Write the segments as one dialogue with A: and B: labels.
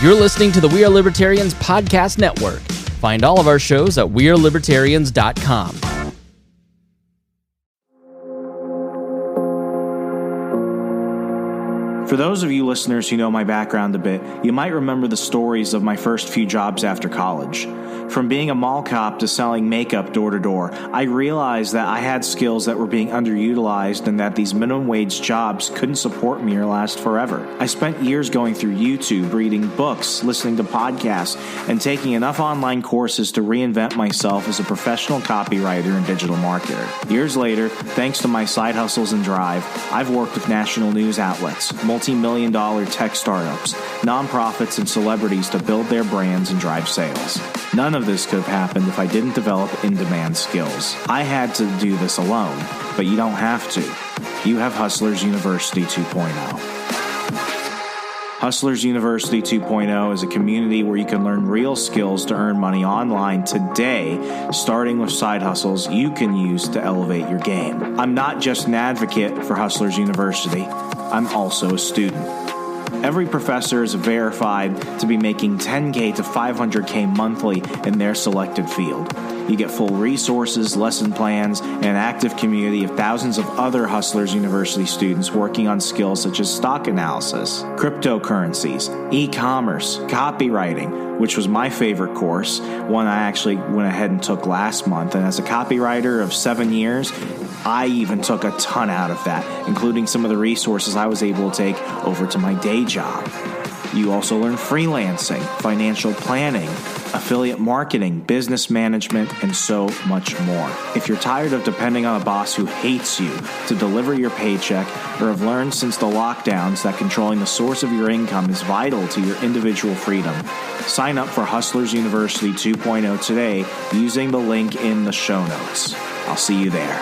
A: You're listening to the We Are Libertarians podcast network. Find all of our shows at wearelibertarians.com.
B: For those of you listeners who know my background a bit, you might remember the stories of my first few jobs after college. From being a mall cop to selling makeup door to door, I realized that I had skills that were being underutilized and that these minimum wage jobs couldn't support me or last forever. I spent years going through YouTube, reading books, listening to podcasts, and taking enough online courses to reinvent myself as a professional copywriter and digital marketer. Years later, thanks to my side hustles and drive, I've worked with national news outlets, multi-million-dollar tech startups, nonprofits, and celebrities to build their brands and drive sales. None of this could have happened if I didn't develop in-demand skills. I had to do this alone, but you don't have to. You have Hustlers University 2.0. Hustlers University 2.0 is a community where you can learn real skills to earn money online today, starting with side hustles you can use to elevate your game. I'm not just an advocate for Hustlers University, I'm also a student. Every professor is verified to be making $10K to $500K monthly in their selected field. You get full resources, lesson plans, and an active community of thousands of other Hustlers University students working on skills such as stock analysis, cryptocurrencies, e-commerce, copywriting, which was my favorite course, one I actually went ahead and took last month. And as a copywriter of 7 years, I even took a ton out of that, including some of the resources I was able to take over to my day job. You also learn freelancing, financial planning, affiliate marketing, business management, and so much more. If you're tired of depending on a boss who hates you to deliver your paycheck, or have learned since the lockdowns that controlling the source of your income is vital to your individual freedom, sign up for Hustlers University 2.0 today using the link in the show notes. I'll see you there.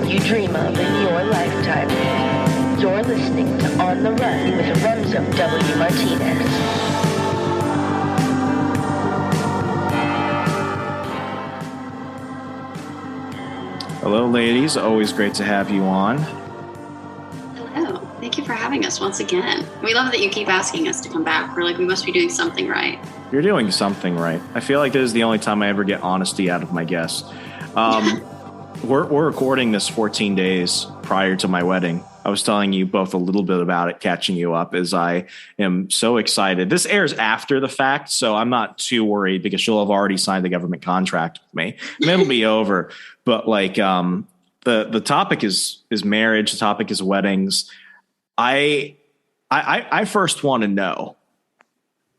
C: You dream of in your lifetime. You're listening to On the Run with Remso W. Martinez.
B: Hello, ladies. Always great to have you on.
D: Hello. Thank you for having us once again. We love that you keep asking us to come back. We're like, we must be doing something right.
B: You're doing something right. I feel like this is the only time I ever get honesty out of my guests. We're recording this 14 days prior to my wedding. I was telling you both a little bit about it, catching you up, as I am so excited. This airs after the fact, so I'm not too worried because she'll have already signed the government contract with me. And it'll be over. But like the topic is marriage. The topic is weddings. I first want to know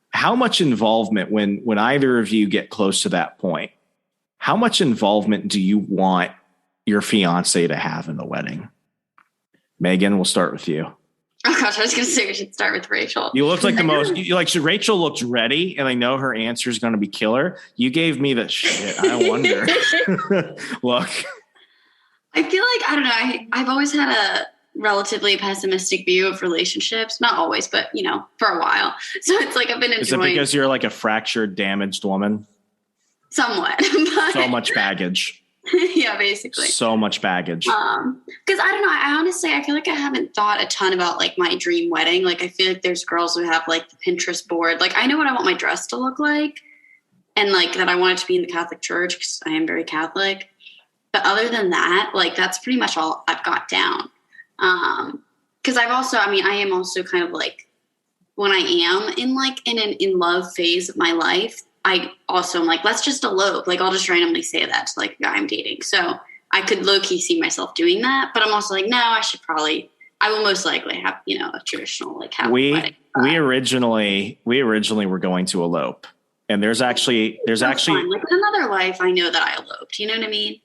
B: how much involvement when either of you get close to that point. How much involvement do you want your fiance to have in the wedding? Megan, we'll start with you.
D: Oh gosh, I was going to say we should start with Rachel.
B: You look like the most. Rachel looked ready, and I know her answer is going to be killer. You gave me the shit. I wonder. Look,
D: I feel like I don't know. I've always had a relatively pessimistic view of relationships. Not always, but for a while. So it's like I've been enjoying. Is it because
B: you're like a fractured, damaged woman?
D: Somewhat. But
B: so much baggage.
D: Yeah, basically.
B: So much baggage.
D: Because I don't know. I honestly, I feel like I haven't thought a ton about like my dream wedding. Like I feel like there's girls who have like the Pinterest board. Like I know what I want my dress to look like, and like that I want it to be in the Catholic Church because I am very Catholic. But other than that, like that's pretty much all I've got down. Because I am also kind of like when I am in like in an in love phase of my life. I also am like, let's just elope. Like, I'll just randomly say that to like a guy I'm dating. So I could low-key see myself doing that. But I'm also like, no, I will most likely have, a traditional like wedding.
B: We originally were going to elope. And there's actually
D: like in another life, I know that I eloped. You know what I mean?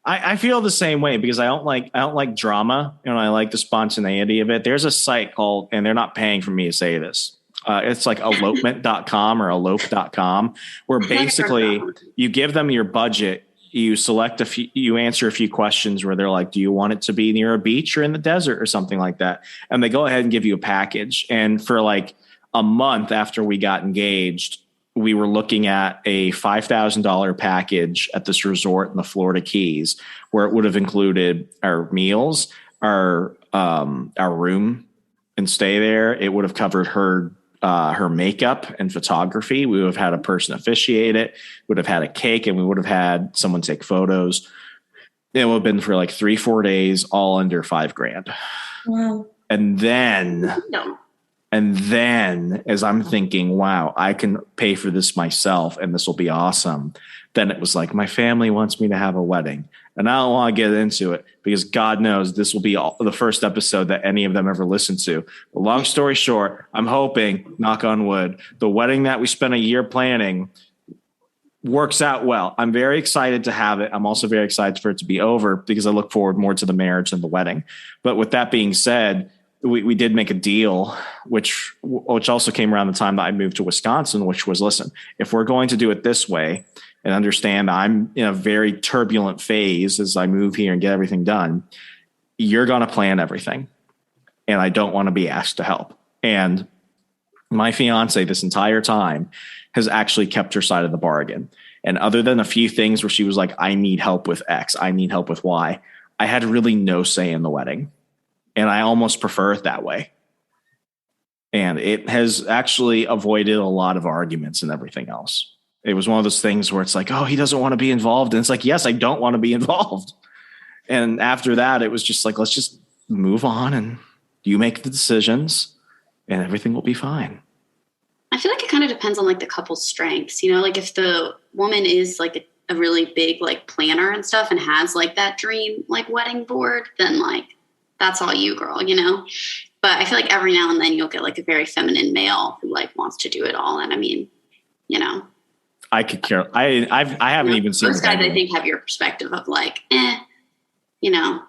B: I feel the same way because I don't like drama and I like the spontaneity of it. There's a site called, and they're not paying for me to say this, It's like elopement.com or elope.com, where basically you give them your budget. You select you answer a few questions where they're like, do you want it to be near a beach or in the desert or something like that? And they go ahead and give you a package. And for like a month after we got engaged, we were looking at a $5,000 package at this resort in the Florida Keys, where it would have included our meals, our room and stay there. It would have covered her makeup and photography. We would have had a person officiate it, would have had a cake, and we would have had someone take photos. It would have been for like 3-4 days, all under $5,000.
E: Wow.
B: And then as I'm thinking, wow, I can pay for this myself and this will be awesome. Then it was like, my family wants me to have a wedding. And I don't want to get into it because God knows this will be the first episode that any of them ever listen to. But long story short, I'm hoping, knock on wood, the wedding that we spent a year planning works out well. I'm very excited to have it. I'm also very excited for it to be over because I look forward more to the marriage than the wedding. But with that being said, we did make a deal, which also came around the time that I moved to Wisconsin, which was, listen, if we're going to do it this way, and understand I'm in a very turbulent phase as I move here and get everything done, you're going to plan everything. And I don't want to be asked to help. And my fiance this entire time has actually kept her side of the bargain. And other than a few things where she was like, I need help with X, I need help with Y, I had really no say in the wedding. And I almost prefer it that way. And it has actually avoided a lot of arguments and everything else. It was one of those things where it's like, oh, he doesn't want to be involved. And it's like, yes, I don't want to be involved. And after that, it was just like, let's just move on and you make the decisions and everything will be fine.
D: I feel like it kind of depends on like the couple's strengths, you know, like if the woman is like a really big like planner and stuff and has like that dream like wedding board, then like that's all you, girl, you know. But I feel like every now and then you'll get like a very feminine male who like wants to do it all. And I mean, you know,
B: I could care. I haven't even seen
D: those guys. I think have your perspective of like, you know,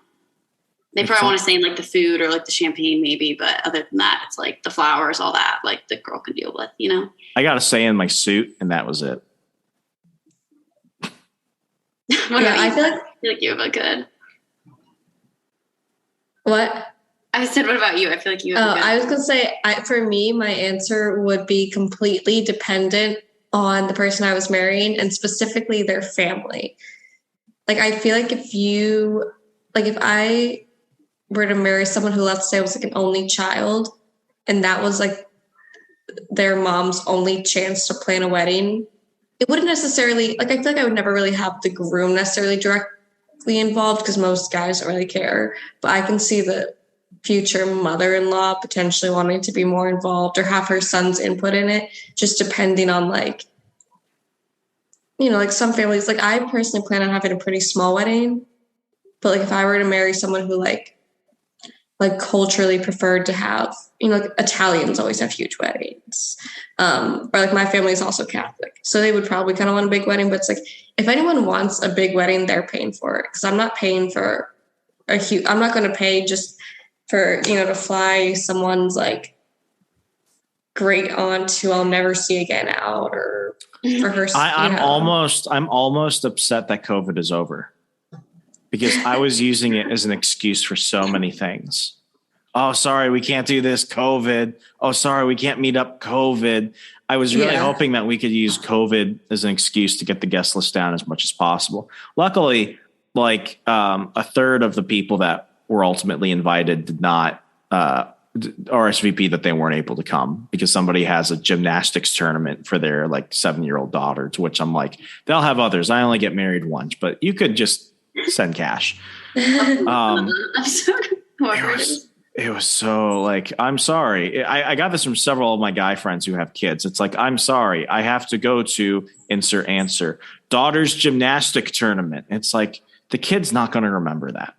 D: they probably want to say like the food or like the champagne maybe, but other than that, it's like the flowers, all that, like the girl can deal with, you know. I
B: got to say in my suit, and that was it.
E: I feel
D: like you have a good.
E: What?
D: I said, what about you? I feel like you have a good.
E: I was gonna say, for me, my answer would be completely dependent on the person I was marrying and specifically their family. Like, I feel like if I were to marry someone who, let's say, was like an only child and that was like their mom's only chance to plan a wedding, it wouldn't necessarily, like, I feel like I would never really have the groom necessarily directly involved because most guys don't really care. But I can see the future mother-in-law potentially wanting to be more involved or have her son's input in it, just depending on like, you know, like some families, like I personally plan on having a pretty small wedding, but like if I were to marry someone who like culturally preferred to have, you know, like Italians always have huge weddings, or like my family is also Catholic, so they would probably kind of want a big wedding. But it's like if anyone wants a big wedding, they're paying for it because I'm not paying for I'm not going to pay just for, you know, to fly someone's like great aunt who I'll never see again out, or for her. I'm
B: almost upset that COVID is over because I was using it as an excuse for so many things. Oh, sorry, we can't do this, COVID. Oh, sorry, we can't meet up, COVID. I was really hoping that we could use COVID as an excuse to get the guest list down as much as possible. Luckily, like a third of the people that were ultimately invited did not RSVP that they weren't able to come because somebody has a gymnastics tournament for their like 7-year-old daughter, to which I'm like, they'll have others. I only get married once, but you could just send cash. It was so like, I'm sorry. I got this from several of my guy friends who have kids. It's like, I'm sorry, I have to go to insert answer daughter's gymnastic tournament. It's like, the kid's not going to remember that.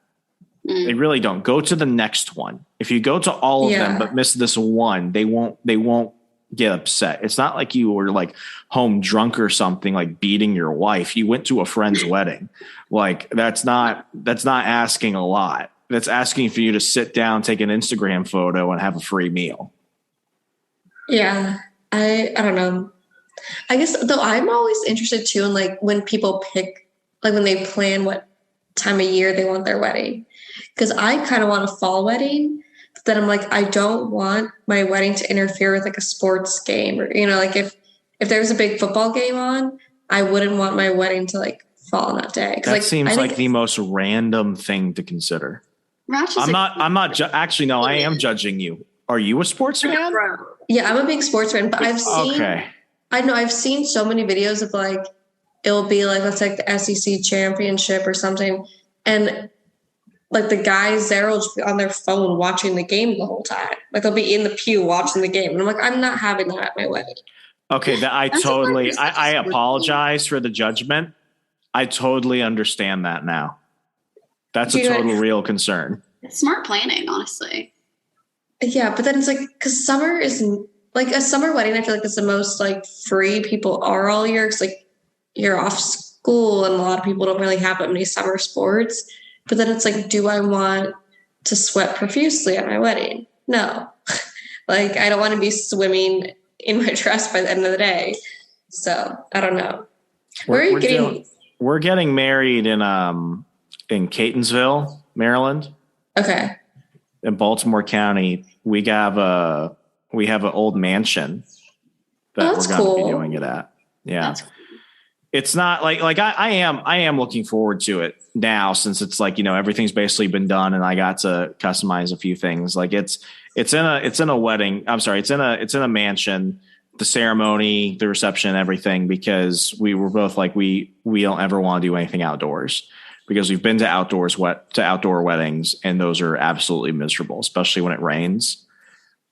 B: They really don't. Go to the next one. If you go to all of them but miss this one, they won't get upset. It's not like you were like home drunk or something, like beating your wife. You went to a friend's wedding. Like that's not asking a lot. That's asking for you to sit down, take an Instagram photo, and have a free meal.
E: Yeah. I don't know. I guess though I'm always interested too in like when people pick, like when they plan what time of year they want their wedding. Because I kind of want a fall wedding, but then I'm like, I don't want my wedding to interfere with like a sports game, or like if there's a big football game on, I wouldn't want my wedding to like fall on that day.
B: That
E: like,
B: seems like the most random thing to consider. I'm not. Actually, no, I am judging you. Are you a sports fan?
E: Yeah, I'm a big sports fan, but I've seen.
B: Okay.
E: I know I've seen so many videos of like it'll be like let's take the SEC championship or something, and like the guys there will just be on their phone watching the game the whole time. Like they'll be in the pew watching the game, and I'm like, I'm not having that at my wedding.
B: Okay, I apologize for the judgment. I totally understand that now. That's a total real concern.
D: It's smart planning, honestly.
E: Yeah, but then it's like because summer is like a summer wedding. I feel like it's the most like free people are all year. It's like you're off school, and a lot of people don't really have that many summer sports. But then it's like, do I want to sweat profusely at my wedding? No. Like, I don't want to be swimming in my dress by the end of the day. So, I don't know. We're
B: getting married in Catonsville, Maryland.
E: Okay.
B: In Baltimore County. We have an old mansion that we're going to be doing it at. Yeah. It's not like I am looking forward to it now, since it's like, everything's basically been done and I got to customize a few things. Like it's in a wedding. I'm sorry. It's in a mansion, the ceremony, the reception, everything, because we were both like, we don't ever want to do anything outdoors, because we've been to outdoor weddings and those are absolutely miserable, especially when it rains.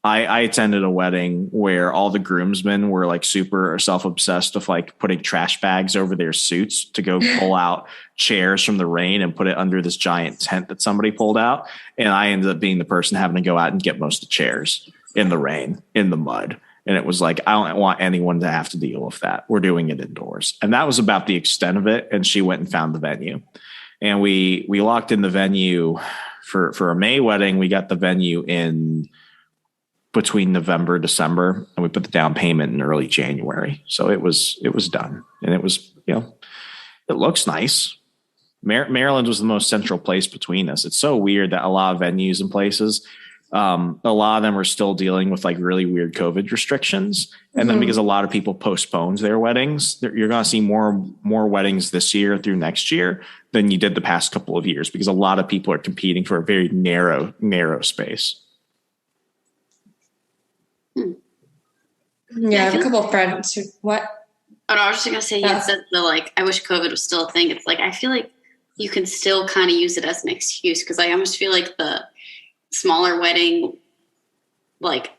B: I attended a wedding where all the groomsmen were like super self-obsessed with like putting trash bags over their suits to go pull out chairs from the rain and put it under this giant tent that somebody pulled out. And I ended up being the person having to go out and get most of the chairs in the rain, in the mud. And it was like, I don't want anyone to have to deal with that. We're doing it indoors. And that was about the extent of it. And she went and found the venue. And we locked in the venue for a May wedding. We got the venue in between November, December, and we put the down payment in early January. So it was done, and it was, it looks nice. Maryland was the most central place between us. It's so weird that a lot of venues and places, a lot of them are still dealing with like really weird COVID restrictions. And then because a lot of people postponed their weddings, you're going to see more weddings this year through next year than you did the past couple of years, because a lot of people are competing for a very narrow space.
E: Yeah, I have a couple of friends who, what?
D: Oh, no, I was just going to say, you said I wish COVID was still a thing. It's like, I feel like you can still kind of use it as an excuse, because I almost feel like the smaller wedding, like,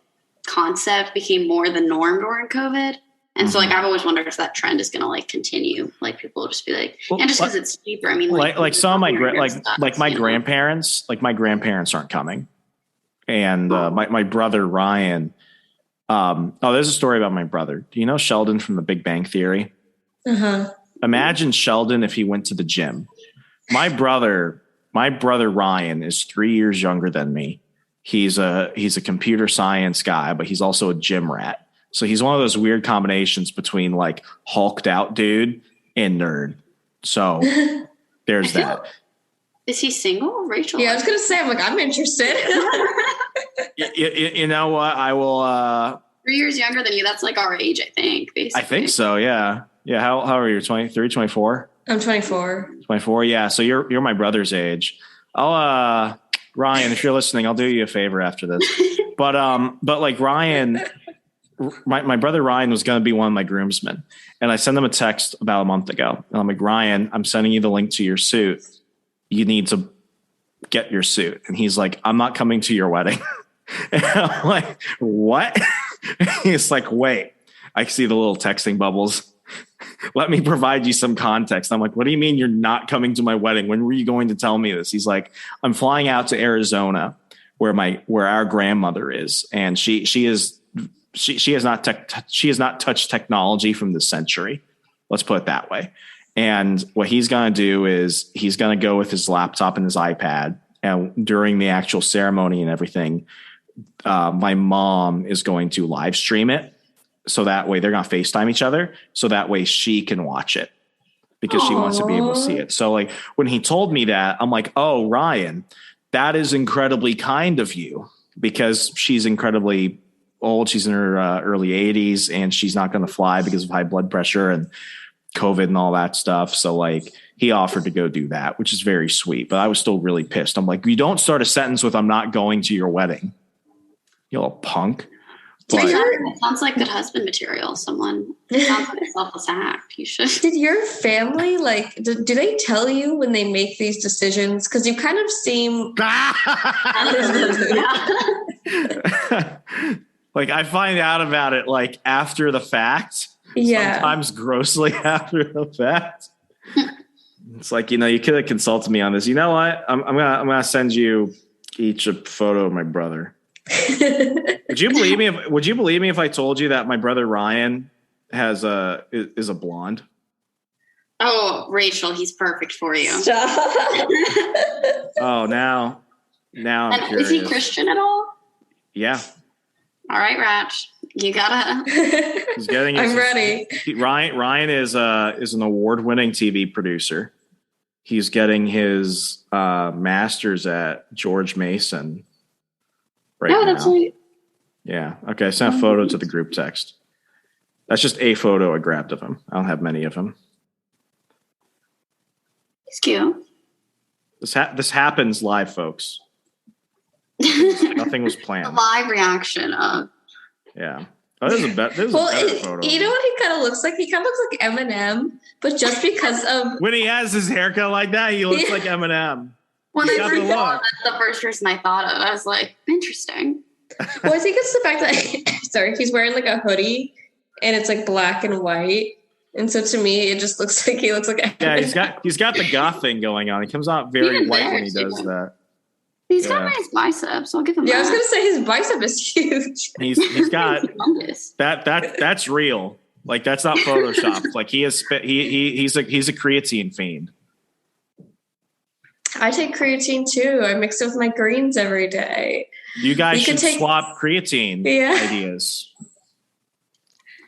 D: concept became more the norm during COVID. And so, like, I've always wondered if that trend is going to, like, continue. Like, people will just be like, and just because it's cheaper. I mean,
B: like some of my grandparents, my grandparents aren't coming. And my brother, Ryan, there's a story about my brother. Do you know Sheldon from The Big Bang Theory? Imagine Sheldon if he went to the gym. My brother Ryan is 3 years younger than me. He's a computer science guy, but he's also a gym rat. So he's one of those weird combinations between like hulked out dude and nerd. So there's that.
D: Is he single, Rachel?
E: Yeah, I was going to say, I'm interested.
B: You know what? I will.
D: 3 years younger than you. That's like our age, I think. Basically.
B: I think so. Yeah. Yeah. How are you? 23, 24?
E: I'm 24.
B: 24. Yeah. So you're my brother's age. Ryan, if you're listening, I'll do you a favor after this. But like Ryan, my brother Ryan was going to be one of my groomsmen, and I sent him a text about a month ago. And I'm like, Ryan, I'm sending you the link to your suit. You need to get your suit. And he's like, I'm not coming to your wedding. And I'm like, what? He's like, wait, I see the little texting bubbles. Let me provide you some context. I'm like, what do you mean you're not coming to my wedding? When were you going to tell me this? He's like, I'm flying out to Arizona where our grandmother is. And she has not touched technology from this century. Let's put it that way. And what he's going to do is he's going to go with his laptop and his iPad, and during the actual ceremony and everything, my mom is going to live stream it. So that way they're going to FaceTime each other. So that way she can watch it because she wants to be able to see it. So like when he told me that, I'm like, oh, Ryan, that is incredibly kind of you because she's incredibly old. She's in her early 80s and she's not going to fly because of high blood pressure and COVID and all that stuff. So like he offered to go do that, which is very sweet, but I was still really pissed. I'm like, you don't start a sentence with, I'm not going to your wedding. You little punk. But,
D: it sounds like good husband material. Someone sounds like a selfless act. You should.
E: Did your family do they tell you when they make these decisions? Because you kind of seem
B: like I find out about it like after the fact.
E: Yeah.
B: Sometimes grossly after the fact. It's like, you could have consulted me on this. You know what? I'm gonna send you each a photo of my brother. Would you believe me if I told you that my brother Ryan is a blonde?
D: Oh, Rachel, he's perfect for you.
E: Stop.
B: Oh, now I'm curious.
D: Is he Christian at all?
B: Yeah.
D: All right, Ratch. You gotta.
B: He's getting.
E: I'm ready.
B: Ryan is an award-winning TV producer. He's getting his master's at George Mason. Right
D: That's
B: now.
D: right.
B: Yeah. Okay. I sent a photo to the group text. That's just a photo I grabbed of him. I don't have many of him.
D: He's cute.
B: This happens live, folks. Nothing was planned.
D: A live reaction of.
B: Yeah. Oh, there's a better photo.
E: You know what he kind of looks like? He kind of looks like Eminem, but just because of
B: when he has his haircut like that, he looks like Eminem.
D: When I first saw it, that's the first person I thought of. I was like, interesting.
E: Well, I think it's the fact that he's wearing like a hoodie and it's like black and white. And so to me, it just looks like he looks like Eminem.
B: Yeah, he's got the goth thing going on. He comes out very white when he does that.
D: He's got nice biceps. I'll give him that.
E: I was gonna say his bicep is huge.
B: He's got that's real. Like that's not photoshopped. Like he's a creatine fiend.
E: I take creatine too. I mix it with my greens every day.
B: You guys should swap creatine ideas.
D: I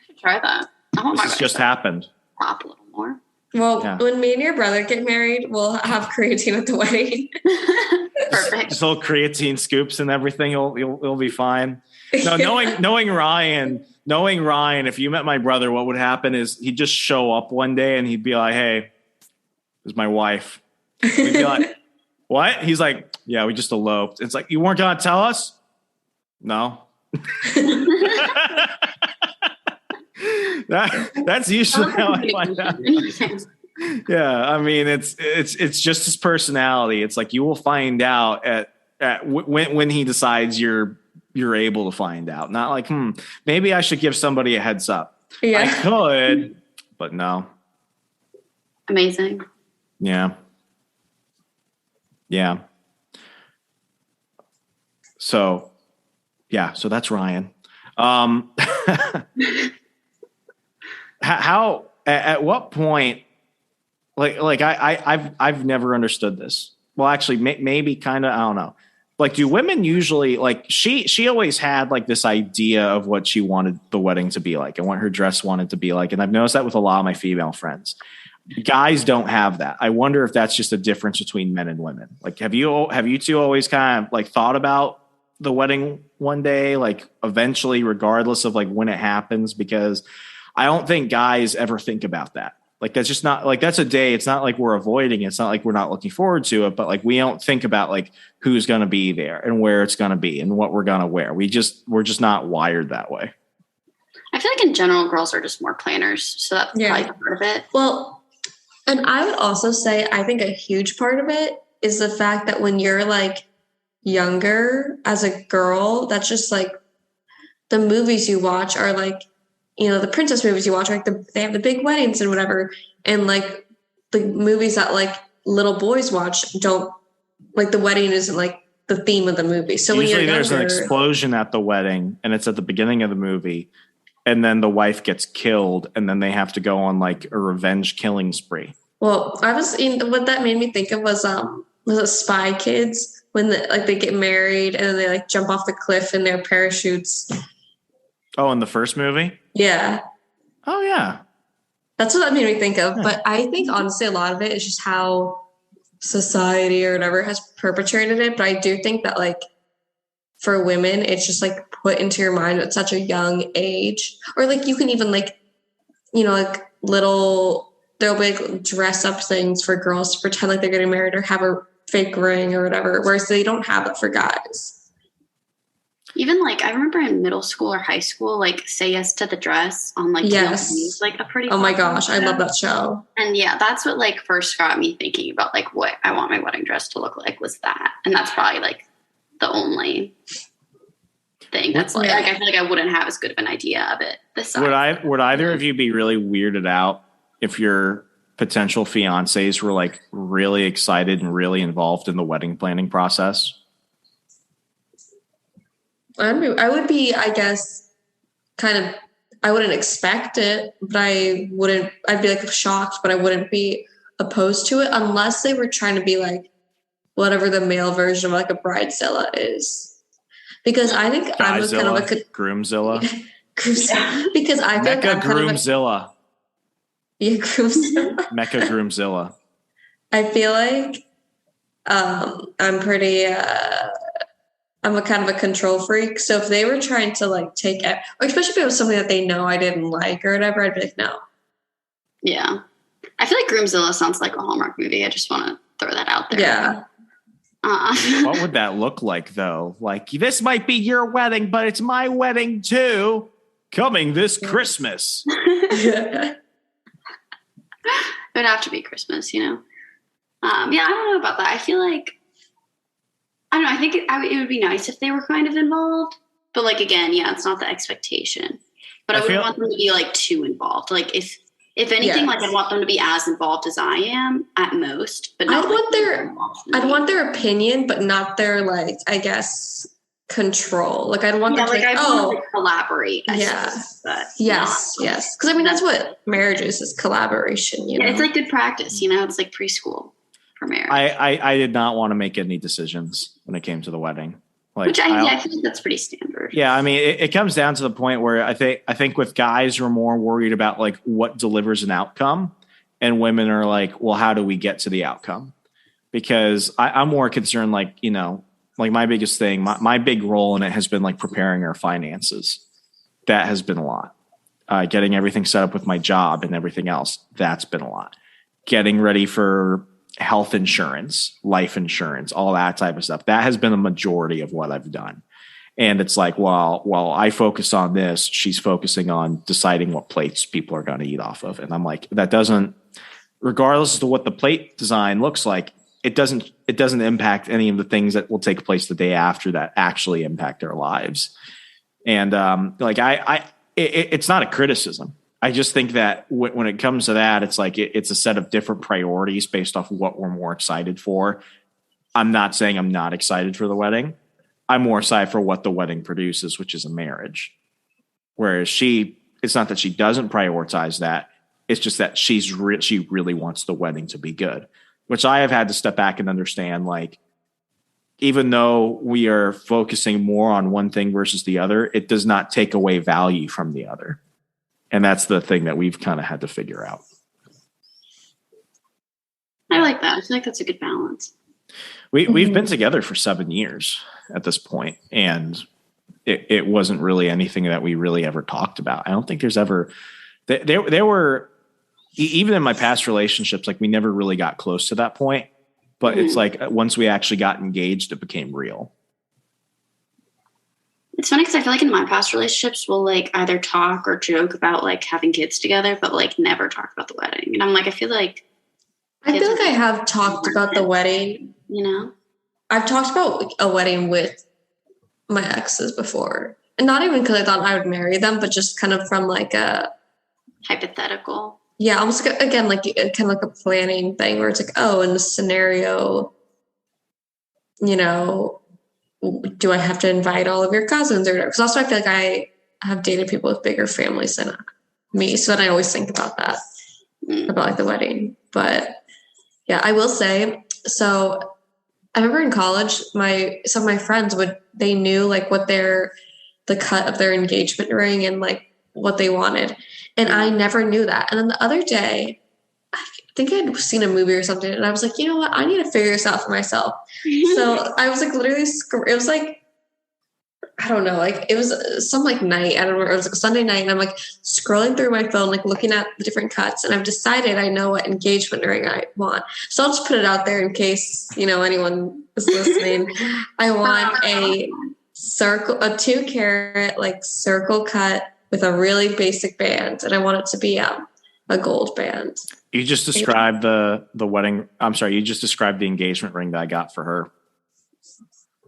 D: should try that. I want
B: this just happened.
D: Pop a little more.
E: Well, when me and your brother get married, we'll have creatine at the wedding.
D: Perfect.
B: Just little creatine scoops and everything. You'll be fine. No, knowing Ryan, if you met my brother, what would happen is he'd just show up one day and he'd be like, "Hey, this is my wife." We'd be like, "What?" He's like, "Yeah, we just eloped." It's like, "You weren't gonna tell us?" No. That's usually how I find out. Yeah, I mean it's just his personality. It's like you will find out at when he decides you're able to find out. Not like maybe I should give somebody a heads up. Yeah, I could, but no.
D: Amazing.
B: Yeah. So that's Ryan. How at what point like I've never understood this. Well, actually maybe kind of, I don't know. Like do women usually like she always had like this idea of what she wanted the wedding to be like and what her dress wanted to be like, and I've noticed that with a lot of my female friends. Guys don't have that. I wonder if that's just a difference between men and women. Like have you two always kind of like thought about the wedding one day, like eventually regardless of like when it happens? Because I don't think guys ever think about that. Like that's just not like that's a day. It's not like we're avoiding it. It's not like we're not looking forward to it, but like we don't think about like who's going to be there and where it's going to be and what we're going to wear. We're just not wired that way.
D: I feel like in general, girls are just more planners. So that's probably part of it.
E: Well, and I would also say, I think a huge part of it is the fact that when you're like younger as a girl, that's just like the movies you watch are like, the princess movies you watch, like they have the big weddings and whatever. And like the movies that like little boys watch don't like the wedding isn't like the theme of the movie. So
B: usually
E: when you're
B: there's
E: younger,
B: an explosion at the wedding and it's at the beginning of the movie. And then the wife gets killed and then they have to go on like a revenge killing spree.
E: Well, what that made me think of was it Spy Kids, when they get married and then they like jump off the cliff in their parachutes.
B: Oh, in the first movie?
E: Yeah.
B: Oh, yeah.
E: That's what that made me think of. But I think honestly, a lot of it is just how society or whatever has perpetrated it. But I do think that like for women, it's just like put into your mind at such a young age, or like you can even like, like there'll be like dress up things for girls to pretend like they're getting married or have a fake ring or whatever, whereas they don't have it for guys.
D: Even like I remember in middle school or high school, like Say Yes to the Dress on like
E: yes,
D: like a pretty.
E: Oh my gosh, I love that show.
D: And yeah, that's what like first got me thinking about like what I want my wedding dress to look like was that, and that's probably like the only thing that's like I feel like I wouldn't have as good of an idea of it.
B: Would either of you be really weirded out if your potential fiancés were like really excited and really involved in the wedding planning process?
E: I would be, I guess, I wouldn't expect it, but I'd be like shocked, but I wouldn't be opposed to it unless they were trying to be like whatever the male version of like a bridezilla is. Because I think I'm kind of a
B: groomzilla.
E: Because I feel
B: Mecca
E: like I'm
B: groomzilla.
E: Groomzilla.
B: Mecca groomzilla.
E: I feel like I'm pretty I'm a kind of a control freak. So if they were trying to like take it, or especially if it was something that they know I didn't like or whatever, I'd be like, no.
D: Yeah. I feel like Groomzilla sounds like a Hallmark movie. I just want to throw that out there.
E: Yeah.
B: What would that look like though? Like, this might be your wedding, but it's my wedding too. Coming this Christmas.
D: It would have to be Christmas, Yeah, I don't know about that. I feel like, I don't know. I think it would be nice if they were kind of involved, but like again, yeah, it's not the expectation. But I wouldn't want them to be like too involved. Like if anything, like I'd want them to be as involved as I am at most. But not
E: I'd want their opinion, but not their like I guess control. Like I'd want them to want to
D: collaborate.
E: Yes. Because I mean that's what marriage is collaboration.
D: Yeah, it's like good practice. It's like preschool. For marriage.
B: I did not want to make any decisions when it came to the wedding. Like,
D: which I think that's pretty standard.
B: Yeah, I mean, it comes down to the point where I think with guys who are more worried about like what delivers an outcome, and women are like, well, how do we get to the outcome? Because I'm more concerned, like like my biggest thing, my big role in it has been like preparing our finances. That has been a lot. Getting everything set up with my job and everything else. That's been a lot. Getting ready for health insurance, life insurance, all that type of stuff. That has been a majority of what I've done. And it's like, while I focus on this, she's focusing on deciding what plates people are going to eat off of. And I'm like, that doesn't, regardless of what the plate design looks like, it doesn't impact any of the things that will take place the day after that actually impact their lives. And it's not a criticism. I just think that when it comes to that, it's like it's a set of different priorities based off of what we're more excited for. I'm not saying I'm not excited for the wedding. I'm more excited for what the wedding produces, which is a marriage. Whereas it's not that she doesn't prioritize that. It's just that she really wants the wedding to be good, which I have had to step back and understand. Like, even though we are focusing more on one thing versus the other, it does not take away value from the other. And that's the thing that we've kind of had to figure out.
D: I like that. I feel like that's a good balance.
B: We've been together for 7 years at this point, and it wasn't really anything that we really ever talked about. I don't think there's ever there were, even in my past relationships, like we never really got close to that point. But it's like once we actually got engaged, it became real.
D: It's funny because I feel like in my past relationships, we'll like either talk or joke about like having kids together, but like never talk about the wedding. And I'm like, I feel like
E: I have talked about the wedding. I've talked about a wedding with my exes before, and not even because I thought I would marry them, but just kind of from like a
D: hypothetical.
E: Yeah, almost again like kind of like a planning thing where it's like, oh, in this scenario, do I have to invite all of your cousins or whatever? Because also I feel like I have dated people with bigger families than me. So then I always think about that, about like the wedding. But yeah, I will say, so I remember in college, some of my friends they knew like what the cut of their engagement ring and like what they wanted. And I never knew that. And then the other day, I think I'd seen a movie or something, and I was like, you know what? I need to figure this out for myself. So I was like, literally, it was like, I don't know, like it was some like night. I don't remember. It was like a Sunday night, and I'm like scrolling through my phone, like looking at the different cuts, and I've decided I know what engagement ring I want. So I'll just put it out there in case, anyone is listening. I want a 2-carat like circle cut with a really basic band, and I want it to be a gold band.
B: You just described the wedding. I'm sorry. You just described the engagement ring that I got for her.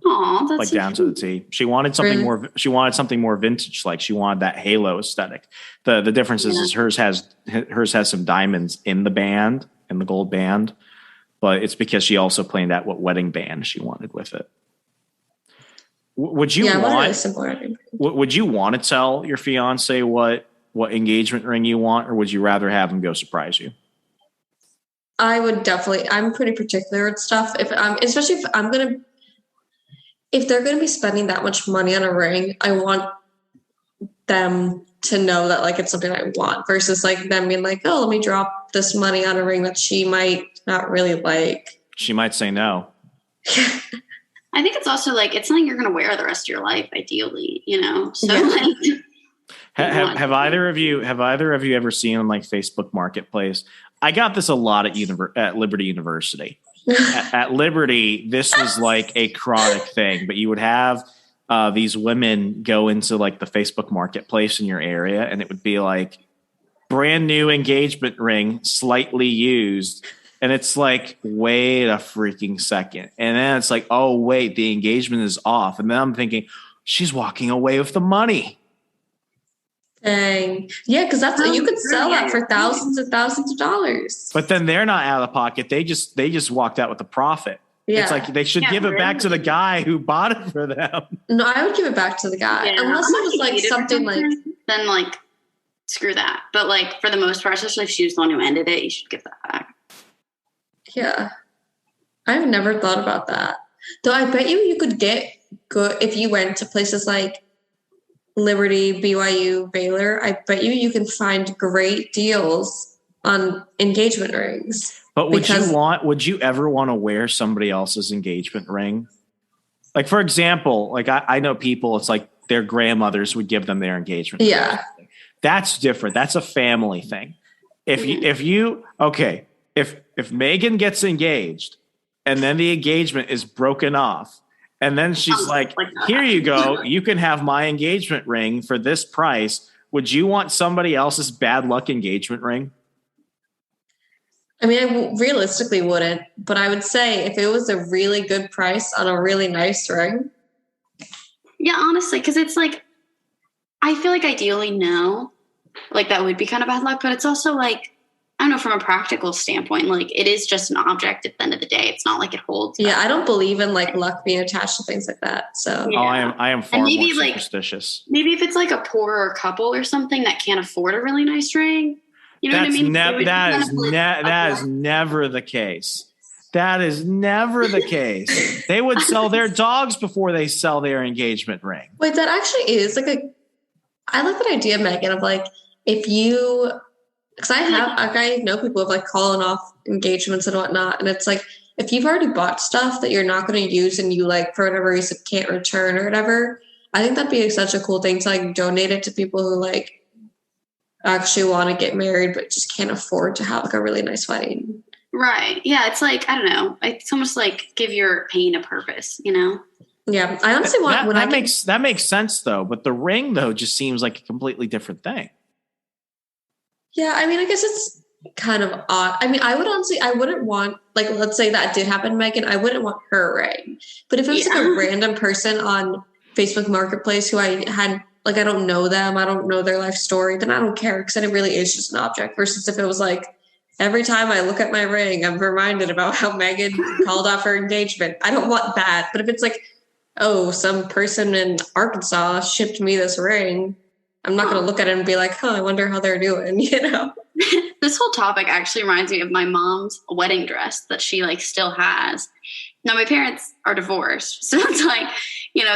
D: Aw, that's
B: like
D: so
B: down to the T. She wanted something more. She wanted something more vintage. Like she wanted that halo aesthetic. The difference is hers has some diamonds in the band, in the gold band, but it's because she also planned out what wedding band she wanted with it. Would you would you want to tell your fiance what engagement ring you want, or would you rather have him go surprise you?
E: I would definitely. I'm pretty particular with stuff. Especially if they're going to be spending that much money on a ring, I want them to know that like it's something I want versus like them being like, oh, let me drop this money on a ring that she might not really like.
B: She might say no.
D: I think it's also like, it's something you're going to wear the rest of your life, ideally, So like,
B: have either of you ever seen on like Facebook Marketplace? I got this a lot at Liberty University. At Liberty, this was like a chronic thing, but you would have these women go into like the Facebook Marketplace in your area, and it would be like brand new engagement ring, slightly used. And it's like, wait a freaking second. And then it's like, oh, wait, the engagement is off. And then I'm thinking, she's walking away with the money.
E: Dang. Yeah, because you could sell that for thousands and thousands of dollars.
B: But then they're not out of the pocket. They just walked out with a profit.
E: Yeah.
B: It's like they should give it back to the guy who bought it for them.
E: No, I would give it back to the guy.
D: Yeah.
E: Unless it was like something like...
D: Then like, screw that. But like, for the most part, especially if she was the one who ended it, you should give that back.
E: Yeah. I've never thought about that. Though I bet you could get good if you went to places like Liberty, BYU, Baylor. I bet you can find great deals on engagement rings.
B: But would you ever want to wear somebody else's engagement ring? Like, for example, like I know people, it's like their grandmothers would give them their engagement ring.
E: Yeah.
B: That's different. That's a family thing. If Megan gets engaged and then the engagement is broken off, and then she's like, here you go, you can have my engagement ring for this price. Would you want somebody else's bad luck engagement ring?
E: I mean, I realistically wouldn't, but I would say if it was a really good price on a really nice ring.
D: Yeah, honestly, because it's like, I feel like ideally no, like that would be kind of bad luck, but it's also like, I don't know, from a practical standpoint, like it is just an object at the end of the day. It's not like it holds.
E: Yeah, I don't believe in like luck being attached to things like that. So
B: yeah. I am far more superstitious.
D: Like, maybe if it's like a poorer couple or something that can't afford a really nice ring, you know what I mean?
B: That is never the case. That is never the case. They would sell their dogs before they sell their engagement ring.
E: Wait, that actually is like I like that idea, Megan, of like if you. Because I know people have like calling off engagements and whatnot. And it's like, if you've already bought stuff that you're not going to use and you like, for whatever reason, can't return or whatever, I think that'd be such a cool thing to like donate it to people who like actually want to get married, but just can't afford to have like a really nice wedding.
D: Right. Yeah. It's like, I don't know. It's almost like give your pain a purpose,
E: Yeah. I honestly want
B: that makes sense though. But the ring though just seems like a completely different thing.
E: Yeah, I mean, I guess it's kind of odd. I mean, I wouldn't want, like, let's say that did happen, Megan, I wouldn't want her ring. But if it was like a random person on Facebook Marketplace who I had, like, I don't know them, I don't know their life story, then I don't care because then it really is just an object. Versus if it was like, every time I look at my ring, I'm reminded about how Megan called off her engagement. I don't want that. But if it's like, oh, some person in Arkansas shipped me this ring, I'm not going to look at it and be like, I wonder how they're doing,
D: This whole topic actually reminds me of my mom's wedding dress that she like still has. Now my parents are divorced. So it's like,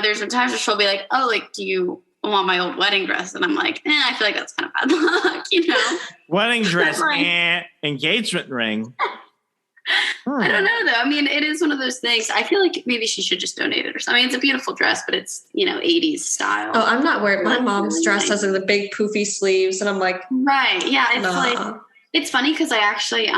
D: there's been times where she'll be like, oh, like, do you want my old wedding dress? And I'm like, I feel like that's kind of bad luck,
B: Wedding dress, engagement ring.
D: I don't know though. I mean, it is one of those things. I feel like maybe she should just donate it or something. I mean, it's a beautiful dress, but it's, 80s style.
E: Oh, I'm not wearing my mom's dress has the big poofy sleeves. And I'm like,
D: right. Yeah. It's like, it's funny because I actually,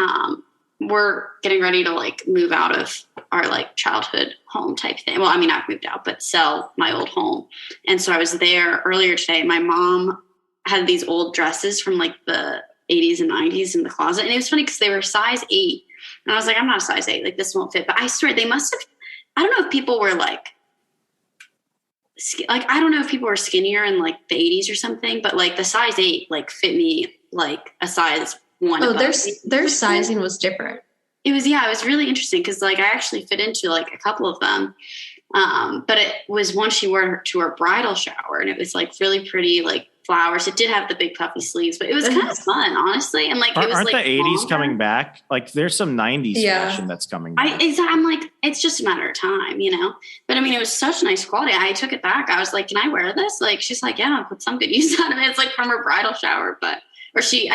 D: we're getting ready to like move out of our like childhood home type thing. Well, I mean, I've moved out, but sell my old home. And so I was there earlier today. My mom had these old dresses from like the 80s and 90s in the closet. And it was funny because they were size 8. And I was like, I'm not a size 8. Like, this won't fit. But I swear they must have, I don't know if people were like I don't know if people were skinnier in like the 80s or something, but like the size 8 like fit me like a size 1.
E: Oh, their sizing was different.
D: It was really interesting because like I actually fit into like a couple of them. But it was one she wore to her bridal shower, and it was like really pretty, like flowers. It did have the big puffy sleeves, but it was kind of fun, honestly. And like, it was
B: aren't
D: like
B: the 80s
D: longer.
B: coming back? Like, there's some 90s fashion that's coming back.
D: I'm like, it's just a matter of time, But I mean, it was such nice quality. I took it back. I was like, can I wear this? Like, she's like, yeah, I'll put some good use out of it. It's like from her bridal shower, I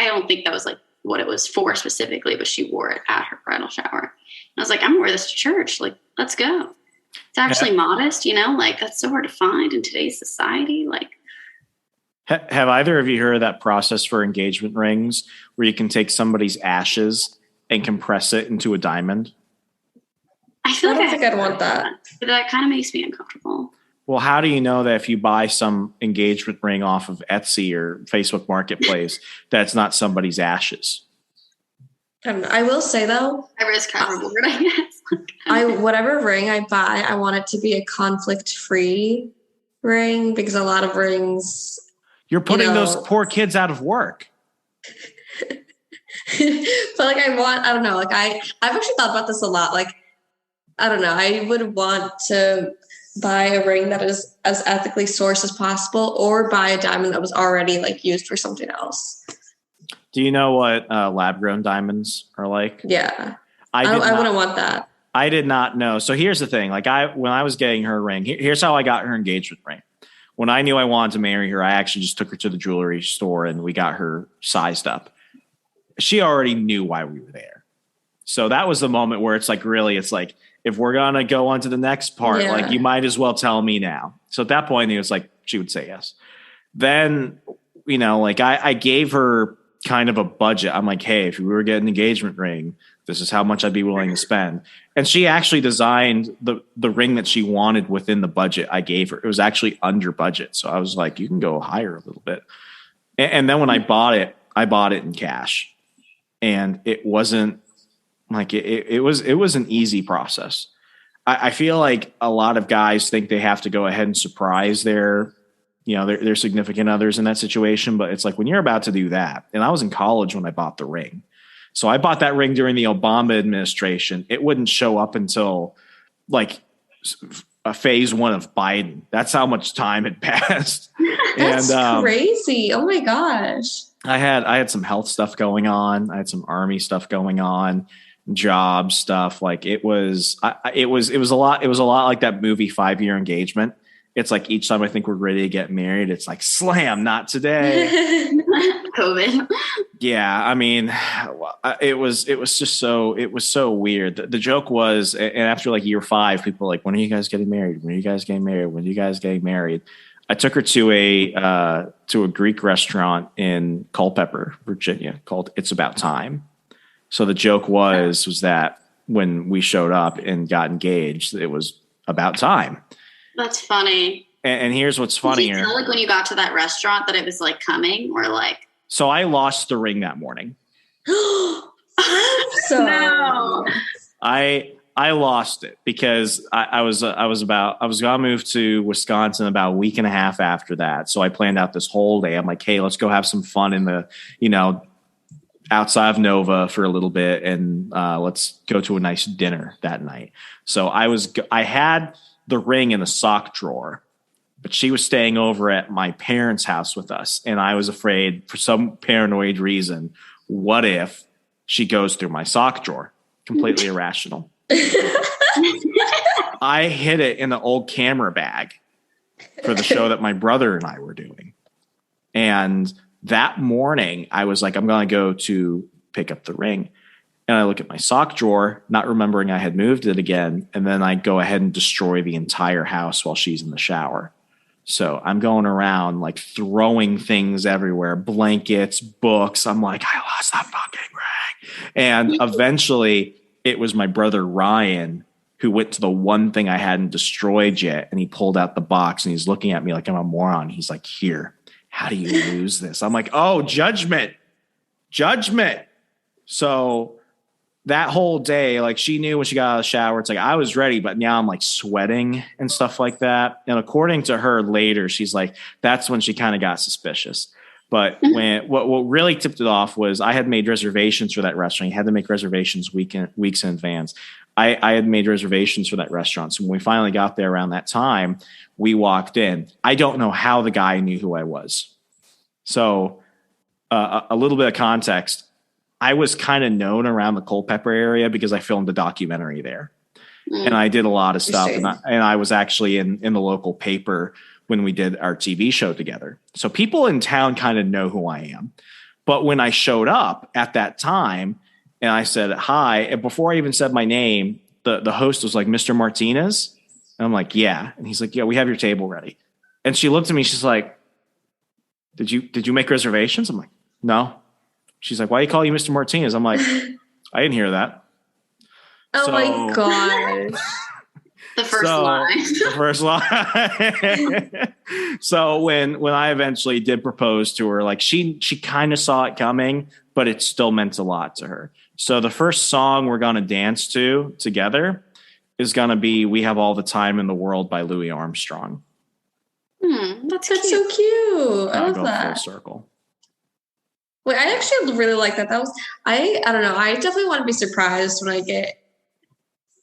D: don't think that was like what it was for specifically, but she wore it at her bridal shower. And I was like, I'm gonna wear this to church. Like, let's go. It's actually modest, like that's so hard to find in today's society. Like,
B: have either of you heard of that process for engagement rings where you can take somebody's ashes and compress it into a diamond?
D: I feel like
E: I don't think I'd want that.
D: But that kind of makes me uncomfortable.
B: Well, how do you know that if you buy some engagement ring off of Etsy or Facebook Marketplace, that's not somebody's ashes?
E: I don't know. I will say though,
D: I risk high reward, I guess.
E: Whatever ring I buy, I want it to be a conflict-free ring because a lot of rings.
B: You're putting those poor kids out of work.
E: But like I don't know, like I've actually thought about this a lot. Like, I don't know, I would want to buy a ring that is as ethically sourced as possible, or buy a diamond that was already like used for something else.
B: Do you know what lab-grown diamonds are like?
E: Yeah. I wouldn't want that.
B: I did not know. So here's the thing. Like when I was getting her ring, here's how I got her engagement ring. When I knew I wanted to marry her, I actually just took her to the jewelry store and we got her sized up. She already knew why we were there. So that was the moment where it's like, really, it's like, if we're going to go on to the next part, like you might as well tell me now. So at that point, it was like, she would say yes. Then, like I gave her kind of a budget. I'm like, hey, if we were getting an engagement ring, this is how much I'd be willing to spend. And she actually designed the ring that she wanted within the budget I gave her. It was actually under budget. So I was like, you can go higher a little bit. And then when I bought it in cash. And it wasn't like it was an easy process. I feel like a lot of guys think they have to go ahead and surprise their significant others in that situation. But it's like when you're about to do that, and I was in college when I bought the ring. So I bought that ring during the Obama administration. It wouldn't show up until like a phase 1 of Biden. That's how much time had passed.
E: That's crazy. Oh my gosh.
B: I had some health stuff going on. I had some army stuff going on, job stuff. Like it was a lot like that movie 5-Year Engagement. It's like each time I think we're ready to get married, it's like slam, not today.
D: COVID.
B: Yeah, I mean, it was so weird. The joke was, and after like year 5, people were like, when are you guys getting married? When are you guys getting married? When are you guys getting married? I took her to a Greek restaurant in Culpeper, Virginia, called It's About Time. So the joke was that when we showed up and got engaged, it was about time. That's funny. And here's what's funnier.
D: Did you tell, like, when you got to that restaurant that it was like coming, or like? So
B: I lost the ring that morning.
E: No.
B: I lost it because I was gonna move to Wisconsin about a week and a half after that. So I planned out this whole day. I'm like, hey, let's go have some fun in the, outside of Nova for a little bit, and let's go to a nice dinner that night. So I had the ring in the sock drawer, but she was staying over at my parents' house with us, and I was afraid, for some paranoid reason, what if she goes through my sock drawer? Completely irrational. I hid it in an old camera bag for the show that my brother and I were doing. And that morning I was like, I'm going to go to pick up the ring. And I look at my sock drawer, not remembering I had moved it again. And then I go ahead and destroy the entire house while she's in the shower. So I'm going around like throwing things everywhere, blankets, books. I'm like, I lost that fucking ring. And eventually it was my brother Ryan who went to the one thing I hadn't destroyed yet. And he pulled out the box and he's looking at me like I'm a moron. He's like, here, how do you lose this? I'm like, oh, judgment. So that whole day, like she knew when she got out of the shower, it's like I was ready, but now I'm like sweating and stuff like that. And according to her later, she's like, that's when she kind of got suspicious. But when what really tipped it off was I had made reservations for that restaurant. You had to make reservations weeks in advance. I had made reservations for that restaurant. So when we finally got there around that time, we walked in. I don't know how the guy knew who I was. So a little bit of context. I was kind of known around the Culpeper area because I filmed a documentary there. And I did a lot of stuff. And I was actually in the local paper when we did our TV show together. So people in town kind of know who I am. But when I showed up at that time and I said, hi, and before I even said my name, the host was like, Mr. Martinez. And I'm like, yeah. And he's like, yeah, we have your table ready. And she looked at me. She's like, did you make reservations? I'm like, no. She's like, why do you call you Mr. Martinez? I'm like, I didn't hear that.
E: Oh my gosh.
D: The first
B: line. So when I eventually did propose to her, like she kind of saw it coming, but it still meant a lot to her. So the first song we're going to dance to together is going to be We Have All the Time in the World by Louis Armstrong.
E: That's so cute. I love that.
B: Full circle.
E: Wait, I actually really like that. That was I don't know. I definitely want to be surprised when I get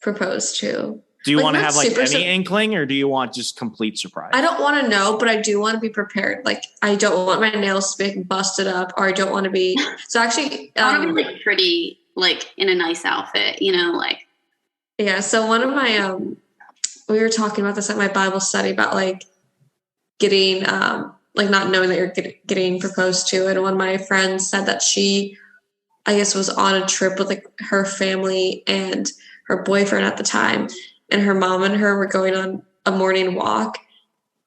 E: proposed to.
B: Do you want to have like any inkling, or do you want just complete surprise?
E: I don't want to know, but I do want to be prepared. Like I don't want my nails to be busted up, or I don't want to be. So actually,
D: I want to be like pretty, like in a nice outfit, you know, like.
E: Yeah. So one of my we were talking about this at my Bible study about like getting like not knowing that you're getting proposed to. And one of my friends said that she, I guess, was on a trip with like her family and her boyfriend at the time. And her mom and her were going on a morning walk.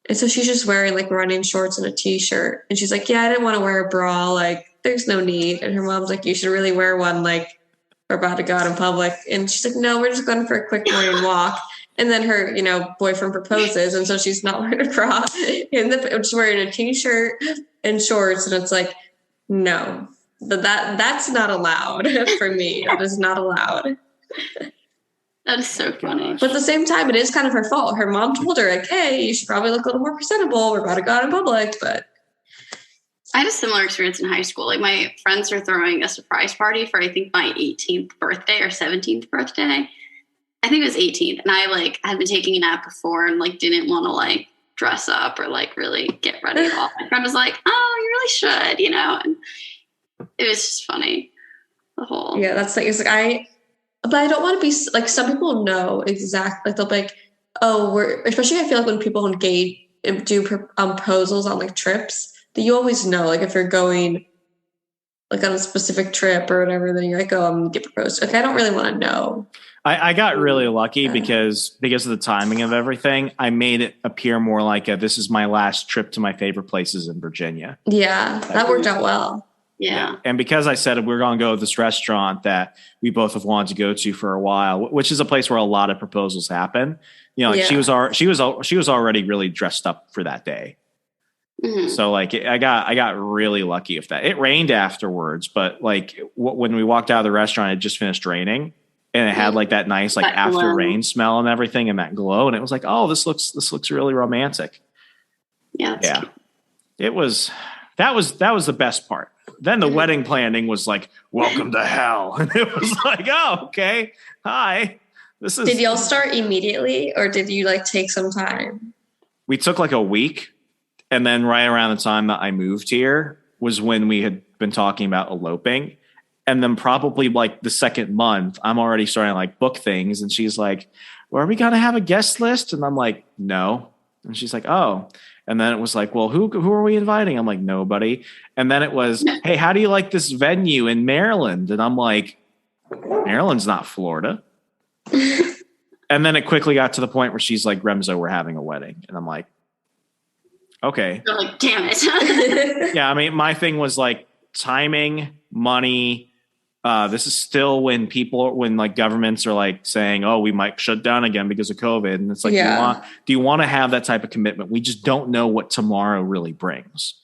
E: And so she's just wearing like running shorts and a t-shirt. And she's like, yeah, I didn't want to wear a bra. Like there's no need. And her mom's like, you should really wear one. Like we're about to go out in public. And she's like, no, we're just going for a quick morning walk. And then her, boyfriend proposes. And so she's not wearing a bra. And she's wearing a t-shirt and shorts. And it's like, no, that's not allowed for me. That is not allowed.
D: That is so funny.
E: But at the same time, it is kind of her fault. Her mom told her, like, hey, you should probably look a little more presentable. We're about to go out in public. But
D: I had a similar experience in high school. Like my friends were throwing a surprise party for, I think, my 18th birthday or 17th birthday. I think it was 18th. And I like had been taking a nap before and like didn't want to like dress up or like really get ready at all. My friend was like, oh, you really should, And it was just funny. The whole.
E: Yeah, that's like, it's like but I don't want to be like, some people know exactly, like they'll be like, oh, especially I feel like when people do proposals on like trips, that you always know, like if you're going like on a specific trip or whatever, then you're like, oh, I'm going to get proposed to. Like, I don't really want to know.
B: I got really lucky because of the timing of everything. I made it appear more like this is my last trip to my favorite places in Virginia.
E: Yeah, that worked out well.
D: Yeah.
B: And because I said we're going to go to this restaurant that we both have wanted to go to for a while, which is a place where a lot of proposals happen. She was already really dressed up for that day. Mm-hmm. So like I got really lucky with that. It rained afterwards, but like when we walked out of the restaurant, it just finished raining. And it had like that nice, like that after glow. Rain smell and everything and that glow. And it was like, oh, this looks really romantic.
D: Yeah.
B: Yeah. Cute. That was the best part. Then the wedding planning was like, welcome to hell. And it was like, oh, okay. Hi.
E: Did y'all start immediately or did you like take some time?
B: We took like a week. And then right around the time that I moved here was when we had been talking about eloping. And then probably like the second month, I'm already starting to like book things. And she's like, well, are we going to have a guest list? And I'm like, no. And she's like, oh. And then it was like, well, who are we inviting? I'm like, nobody. And then it was, hey, how do you like this venue in Maryland? And I'm like, Maryland's not Florida. And then it quickly got to the point where she's like, Remso, we're having a wedding. And I'm like, okay.
D: You're like, damn it.
B: Yeah, I mean, my thing was like timing, money. This is still when like governments are like saying, oh, we might shut down again because of COVID. And it's like, do you want to have that type of commitment? We just don't know what tomorrow really brings.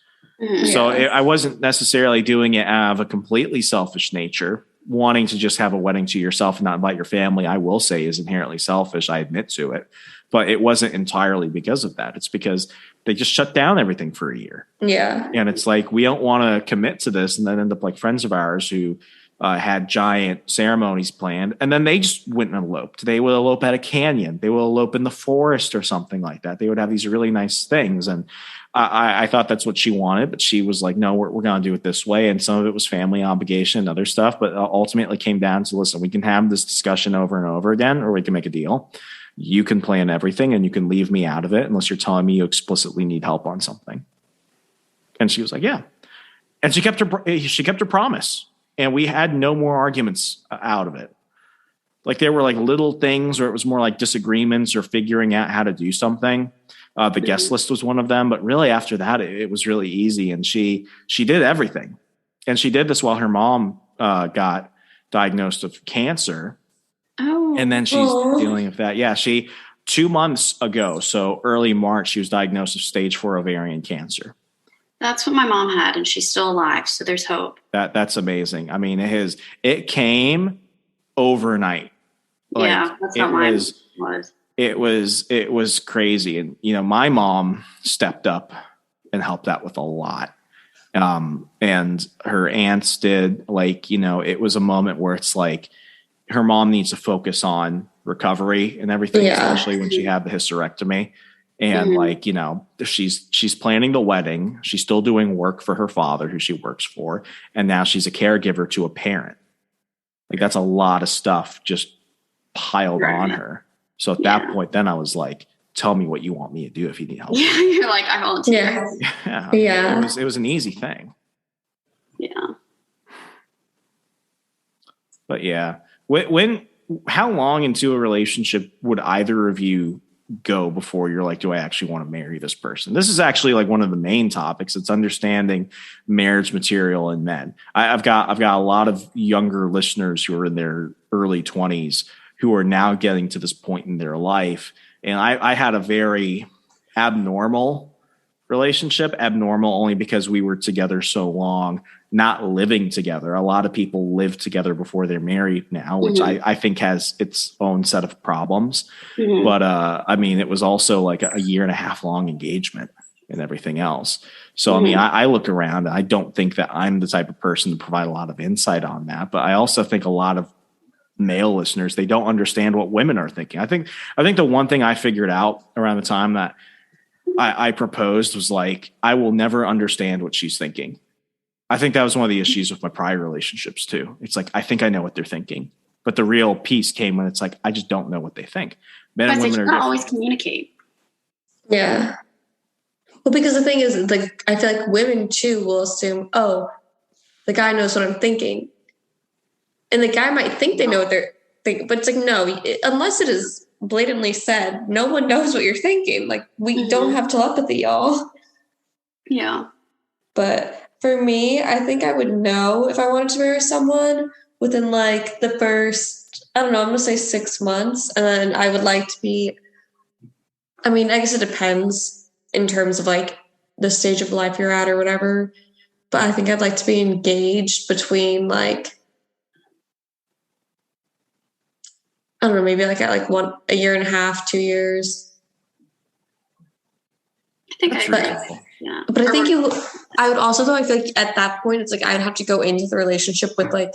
B: Mm-hmm. So I wasn't necessarily doing it out of a completely selfish nature. Wanting to just have a wedding to yourself and not invite your family, I will say, is inherently selfish. I admit to it, but it wasn't entirely because of that. It's because they just shut down everything for a year.
E: Yeah.
B: And it's like, we don't want to commit to this and then end up like friends of ours who had giant ceremonies planned, and then they just went and eloped. They would elope at a canyon. They will elope in the forest or something like that. They would have these really nice things. And I thought that's what she wanted, but she was like, no, we're going to do it this way. And some of it was family obligation and other stuff, but ultimately came down to, listen, we can have this discussion over and over again, or we can make a deal. You can plan everything and you can leave me out of it unless you're telling me you explicitly need help on something. And she was like, yeah. And she kept her promise. And we had no more arguments out of it. Like there were like little things where it was more like disagreements or figuring out how to do something. The guest list was one of them, but really after that, it was really easy. And she did everything. And she did this while her mom got diagnosed with cancer.
D: Oh,
B: and then she's dealing with that. Yeah. 2 months ago, so early March, she was diagnosed with stage 4 ovarian cancer.
D: That's what my mom had, and she's still alive. So there's hope.
B: That's amazing. I mean, it came overnight. Like,
D: yeah, that's how mine was.
B: It was crazy. And, my mom stepped up and helped out with a lot. And her aunts did, like, it was a moment where it's like her mom needs to focus on recovery and everything, especially when she had the hysterectomy. And she's planning the wedding. She's still doing work for her father, who she works for. And now she's a caregiver to a parent. Like that's a lot of stuff just piled on her. So at that point, then I was like, tell me what you want me to do if you need help.
D: Yeah, you're like, I volunteer.
B: Yeah. It was an easy thing.
D: Yeah.
B: But yeah, how long into a relationship would either of you go before you're like, do I actually want to marry this person? This is actually like one of the main topics. It's understanding marriage material in men. I've got a lot of younger listeners who are in their early 20s who are now getting to this point in their life. And I had a very abnormal relationship, abnormal only because we were together so long, not living together. A lot of people live together before they're married now, which I think has its own set of problems. Mm-hmm. But I mean, it was also like a 1.5 year long engagement and everything else. So, I mean, I look around and I don't think that I'm the type of person to provide a lot of insight on that. But I also think a lot of male listeners, they don't understand what women are thinking. I think the one thing I figured out around the time that I proposed was like, I will never understand what she's thinking. I think that was one of the issues with my prior relationships too. It's like, I think I know what they're thinking, but the real piece came when it's like, I just don't know what they think. Men and women are different.
D: Always communicate.
E: Yeah. Well, because the thing is, like, I feel like women too will assume, oh, the guy knows what I'm thinking. And the guy might think they know what they're thinking, but it's like, no, unless it is blatantly said, no one knows what you're thinking. Like, we don't have telepathy, y'all.
D: Yeah.
E: But for me, I think I would know if I wanted to marry someone within like the first, I don't know, I'm going to say 6 months. And then I would like to be, I mean, I guess it depends in terms of like the stage of life you're at or whatever. But I think I'd like to be engaged between like, I don't know, maybe like at like 1.5 years, 2 years.
D: I think I agree. Yeah.
E: But I think I would also, though, I feel like at that point, it's like I'd have to go into the relationship with like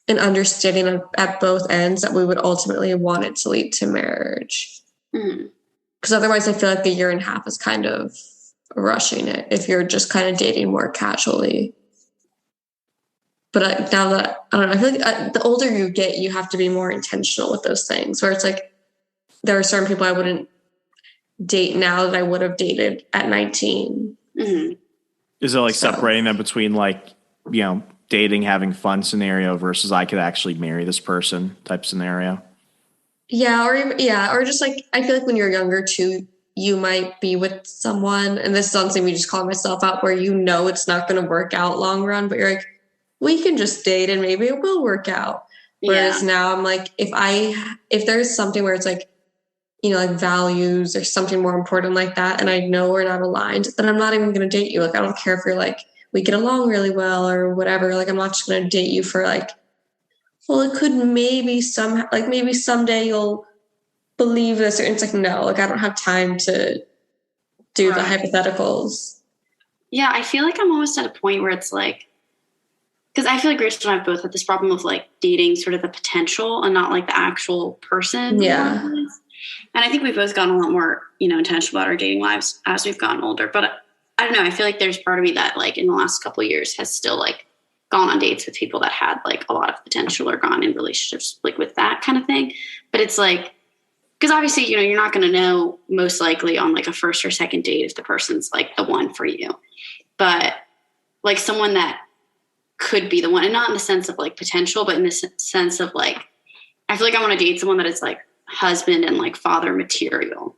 E: an understanding at both ends that we would ultimately want it to lead to marriage. Because otherwise, I feel like 1.5 years is kind of rushing it if you're just kind of dating more casually. But now that, I don't know, I feel like the older you get, you have to be more intentional with those things where it's like, there are certain people I wouldn't date now that I would have dated at 19.
D: Mm-hmm.
B: Is it like separating them between like, you know, dating, having fun scenario versus I could actually marry this person type scenario?
E: Yeah, or just like I feel like when you're younger too, you might be with someone, and this is something we just call myself out, where you know it's not going to work out long run, but you're like, we can just date and maybe it will work out. Whereas now I'm like, if there's something where it's like, you know, like values or something more important like that, and I know we're not aligned, then I'm not even going to date you. Like, I don't care if you're like, we get along really well or whatever. Like, I'm not just going to date you for like, well, it could maybe maybe someday you'll believe this. Or it's like, no, like I don't have time to do the hypotheticals.
D: Yeah, I feel like I'm almost at a point where it's like, because I feel like Rachel and I both have this problem of like dating sort of the potential and not like the actual person.
E: Yeah.
D: And I think we've both gotten a lot more, you know, intentional about our dating lives as we've gotten older. But I don't know. I feel like there's part of me that like in the last couple of years has still like gone on dates with people that had like a lot of potential or gone in relationships like with that kind of thing. But it's like, because obviously, you know, you're not going to know most likely on like a first or second date if the person's like the one for you. But like someone that could be the one, and not in the sense of like potential, but in the sense of like, I feel like I want to date someone that is like husband and like father material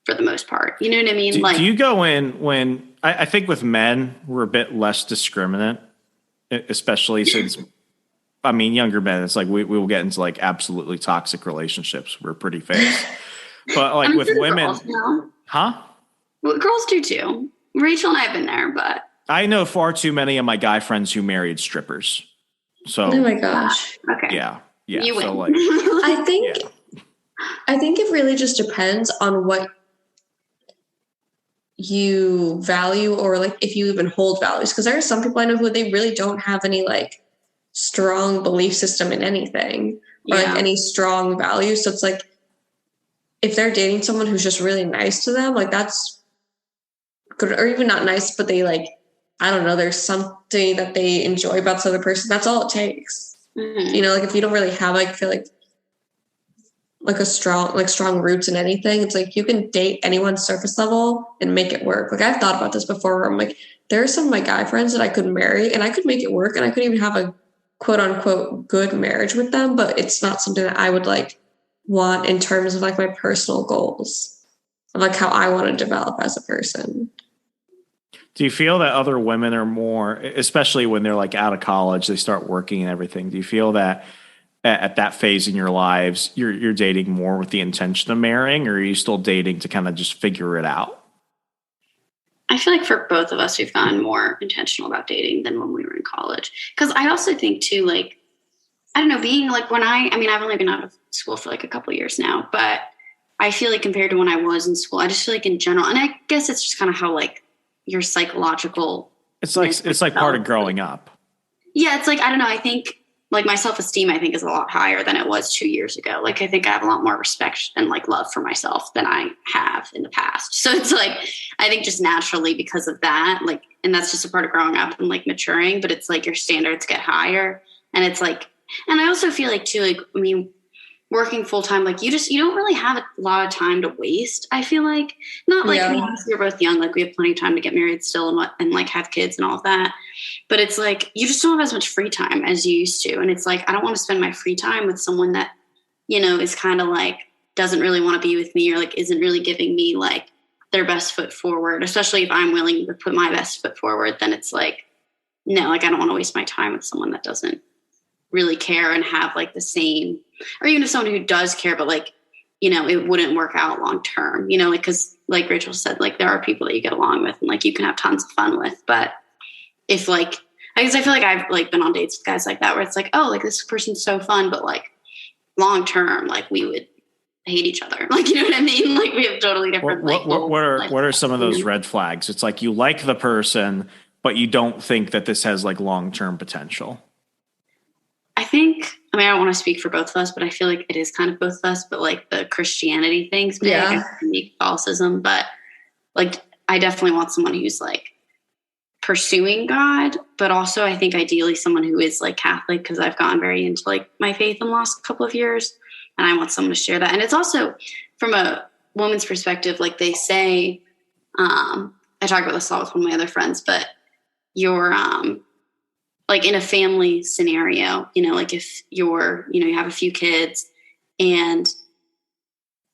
D: for the most part. You know what I mean?
B: Do you go in when, I think with men, we're a bit less discriminate, especially since, I mean, younger men, it's like we will get into like absolutely toxic relationships. We're pretty fast. But like with women,
D: girls, you know?
B: Huh?
D: Well, girls do too. Rachel and I have been there, but
B: I know far too many of my guy friends who married strippers. So,
E: oh my gosh.
D: Okay.
B: Yeah.
D: You
B: so
D: win.
B: like,
E: I think it really just depends on what you value, or like if you even hold values. Because there are some people I know who they really don't have any like strong belief system in anything, or like any strong values. So it's like if they're dating someone who's just really nice to them, like that's good. Or even not nice, but they like, I don't know, there's something that they enjoy about this other person. That's all it takes.
D: Mm-hmm.
E: You know, like if you don't really have like, I feel like a strong roots in anything, it's like you can date anyone surface level and make it work. Like I've thought about this before where I'm like, there are some of my guy friends that I could marry and I could make it work, and I could even have a quote unquote good marriage with them, but it's not something that I would like want in terms of like my personal goals of like how I want to develop as a person.
B: do you feel that other women are more, especially when they're like out of college, they start working and everything? Do you feel that at that phase in your lives, you're dating more with the intention of marrying, or are you still dating to kind of just figure it out?
D: I feel like for both of us, we've gotten more intentional about dating than when we were in college. Because I also think too, like, I don't know, being like I've only been out of school for like a couple of years now, but I feel like compared to when I was in school, I just feel like in general, and I guess it's just kind of how like your psychological.
B: It's like part of growing up.
D: Yeah. It's like, I don't know. I think like my self-esteem, I think, is a lot higher than it was 2 years ago. Like, I think I have a lot more respect and like love for myself than I have in the past. So it's like, I think just naturally because of that, like, and that's just a part of growing up and like maturing, but it's like your standards get higher. And it's like, and I also feel like too, like, I mean, working full time, like you don't really have a lot of time to waste. I feel like not like we're both young, like we have plenty of time to get married still and like have kids and all of that. But it's like, you just don't have as much free time as you used to. And it's like, I don't want to spend my free time with someone that, you know, is kind of like, doesn't really want to be with me, or like, isn't really giving me like their best foot forward, especially if I'm willing to put my best foot forward. Then it's like, no, like I don't want to waste my time with someone that doesn't really care and have like the same, or even if someone who does care, but like, you know, it wouldn't work out long term, you know, like, cause like Rachel said, like there are people that you get along with and like you can have tons of fun with. But if like, I guess I feel like I've like been on dates with guys like that, where it's like, oh, like this person's so fun, but like long term, like we would hate each other. Like, you know what I mean? Like we have totally different.
B: What are some of those red flags? It's like you like the person, but you don't think that this has like long term potential.
D: I think, I mean, I don't want to speak for both of us, but I feel like it is kind of both of us, but like the Christianity thing's big, Catholicism, but like, I definitely want someone who's like pursuing God, but also I think ideally someone who is like Catholic, because I've gotten very into like my faith in the last couple of years, and I want someone to share that. And it's also from a woman's perspective, like they say, I talk about this a lot with one of my other friends, but you're like in a family scenario, like if you're, you have a few kids and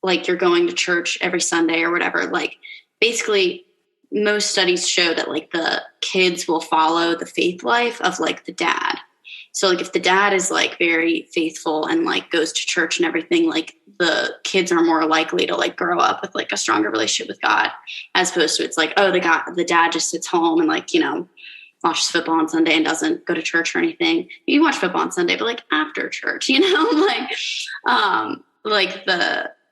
D: like you're going to church every Sunday or whatever, like basically most studies show that like the kids will follow the faith life of like the dad. So like if the dad is like very faithful and like goes to church and everything, like the kids are more likely to like grow up with like a stronger relationship with God, as opposed to it's like, oh, the dad just sits home and like, watches football on Sunday and doesn't go to church or anything. You can watch football on Sunday, but like after church, like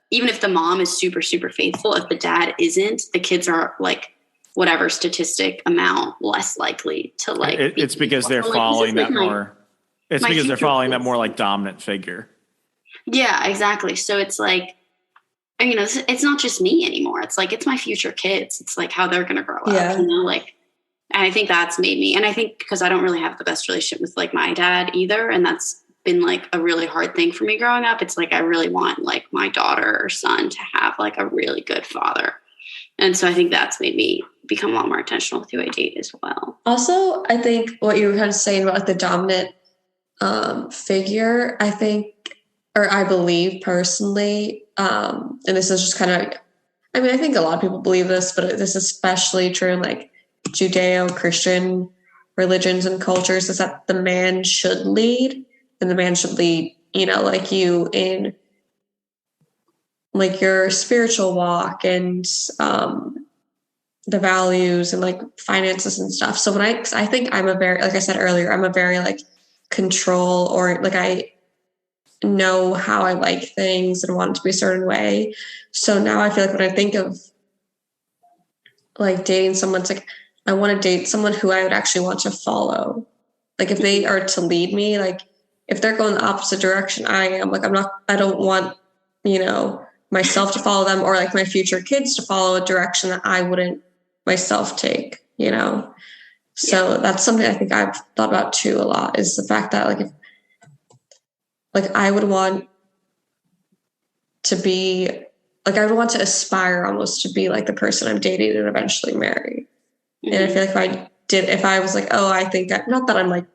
D: even if the mom is super, super faithful, if the dad isn't, the kids are like whatever statistic amount less likely to like.
B: It's because they're following that more. It's because they're following that more like dominant figure.
D: Yeah, exactly. So it's like, it's not just me anymore. It's like, it's my future kids. It's like how they're going to grow up, like, and I think that's made me, and I think because I don't really have the best relationship with like my dad either. And that's been like a really hard thing for me growing up. It's like, I really want like my daughter or son to have like a really good father. And so I think that's made me become a lot more intentional with who I date as well.
E: Also, I think what you were kind of saying about like the dominant figure, I think, or I believe personally, and this is just kind of, I think a lot of people believe this, but this is especially true in like Judeo-Christian religions and cultures, is that the man should lead, and the man should lead, like you in like your spiritual walk and the values and like finances and stuff. So I think I'm a very, like I said earlier, I'm a very like control, or like I know how I like things and want it to be a certain way. So now I feel like when I think of like dating someone, it's like I want to date someone who I would actually want to follow. Like if they are to lead me, like if they're going the opposite direction I am, like I don't want, myself to follow them, or like my future kids to follow a direction that I wouldn't myself take, So that's something I think I've thought about too a lot, is the fact that like, if I would want to be like, I would want to aspire almost to be like the person I'm dating and eventually marry. Mm-hmm. And I feel like if I was like, oh, I think not that I'm like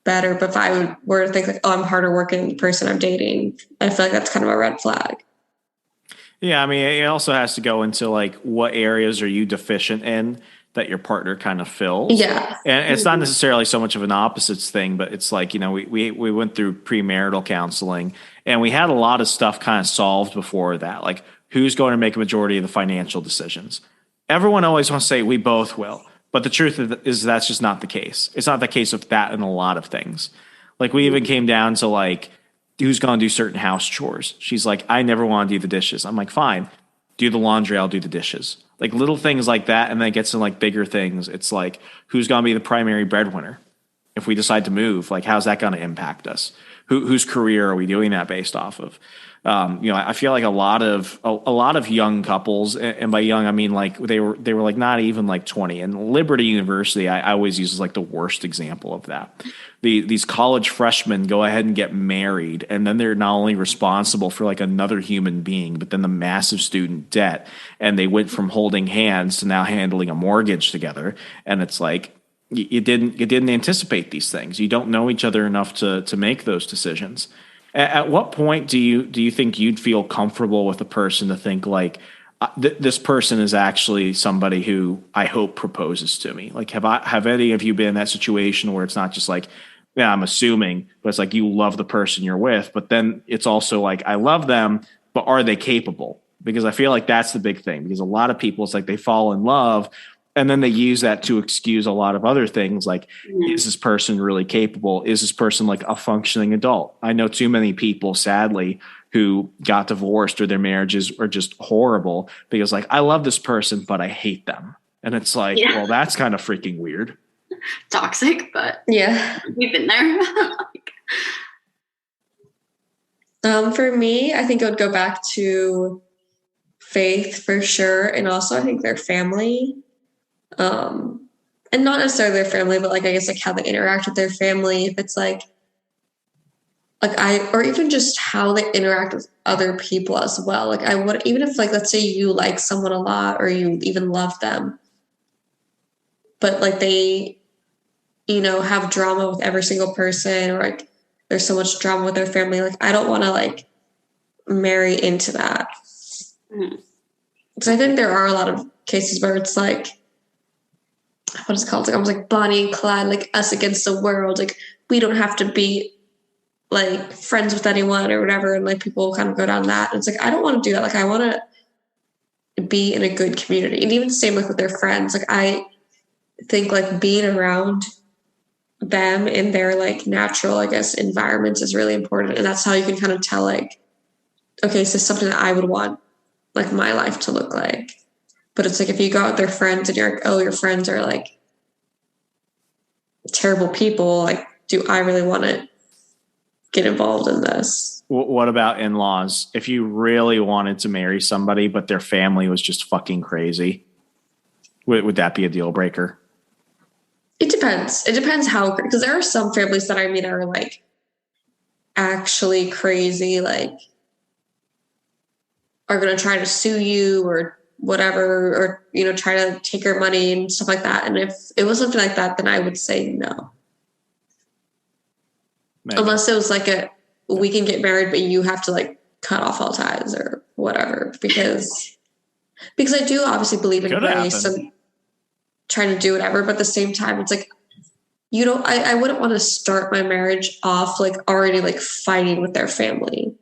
E: better, but if I were to think like, oh, I'm harder working than the person I'm dating, I feel like that's kind of a red flag.
B: Yeah, it also has to go into like what areas are you deficient in that your partner kind of fills.
E: Yeah.
B: And it's not necessarily so much of an opposites thing, but it's like, we went through premarital counseling and we had a lot of stuff kind of solved before that. Like who's going to make a majority of the financial decisions? Everyone always wants to say we both will. But the truth is that's just not the case. It's not the case with that in a lot of things. Like we even came down to like, who's going to do certain house chores. She's like, I never want to do the dishes. I'm like, fine, do the laundry. I'll do the dishes. Like little things like that. And then it gets to like bigger things. It's like, who's going to be the primary breadwinner? If we decide to move, like, how's that going to impact us? Whose career are we doing that based off of? I feel like a lot of young couples, and by young I mean like they were like not even like 20. And Liberty University, I always use as like the worst example of that. These college freshmen go ahead and get married, and then they're not only responsible for like another human being, but then the massive student debt, and they went from holding hands to now handling a mortgage together. And it's like you didn't anticipate these things. You don't know each other enough to make those decisions. At what point do you think you'd feel comfortable with a person to think like this person is actually somebody who I hope proposes to me? Like, have any of you been in that situation where it's not just like, yeah, I'm assuming, but it's like you love the person you're with, but then it's also like, I love them, but are they capable? Because I feel like that's the big thing, because a lot of people, it's like they fall in love and then they use that to excuse a lot of other things. Like, is this person really capable? Is this person like a functioning adult? I know too many people, sadly, who got divorced or their marriages are just horrible because like, I love this person, but I hate them. And it's like, well, that's kind of freaking weird.
D: Toxic, but
E: yeah,
D: we've been there.
E: For me, I think it would go back to faith for sure. And also I think their family, and not necessarily their family, but like, I guess like how they interact with their family. If it's like, or even just how they interact with other people as well. Like I would, even if like, let's say you like someone a lot or you even love them, but like they, have drama with every single person, or like there's so much drama with their family. Like I don't want to like marry into that. Because I think there are a lot of cases where it's like, what is it called? Like almost like Bonnie and Clyde, like us against the world. Like we don't have to be like friends with anyone or whatever. And like people kind of go down that. And it's like, I don't want to do that. Like I want to be in a good community. And even the same like with their friends. Like I think like being around them in their like natural, I guess, environments is really important. And that's how you can kind of tell like, okay, so something that I would want like my life to look like. But it's like if you go out with their friends and you're like, oh, your friends are like terrible people, like do I really want to get involved in this?
B: What about in-laws? If you really wanted to marry somebody but their family was just fucking crazy, would that be a deal breaker?
E: It depends. It depends how, because there are some families that I mean are like actually crazy, like are going to try to sue you or whatever, or, try to take your money and stuff like that. And if it was something like that, then I would say no. Maybe. Unless it was like we can get married, but you have to like cut off all ties or whatever, because I do obviously believe in grace and trying to do whatever. But at the same time, it's like, I wouldn't want to start my marriage off like already like fighting with their family.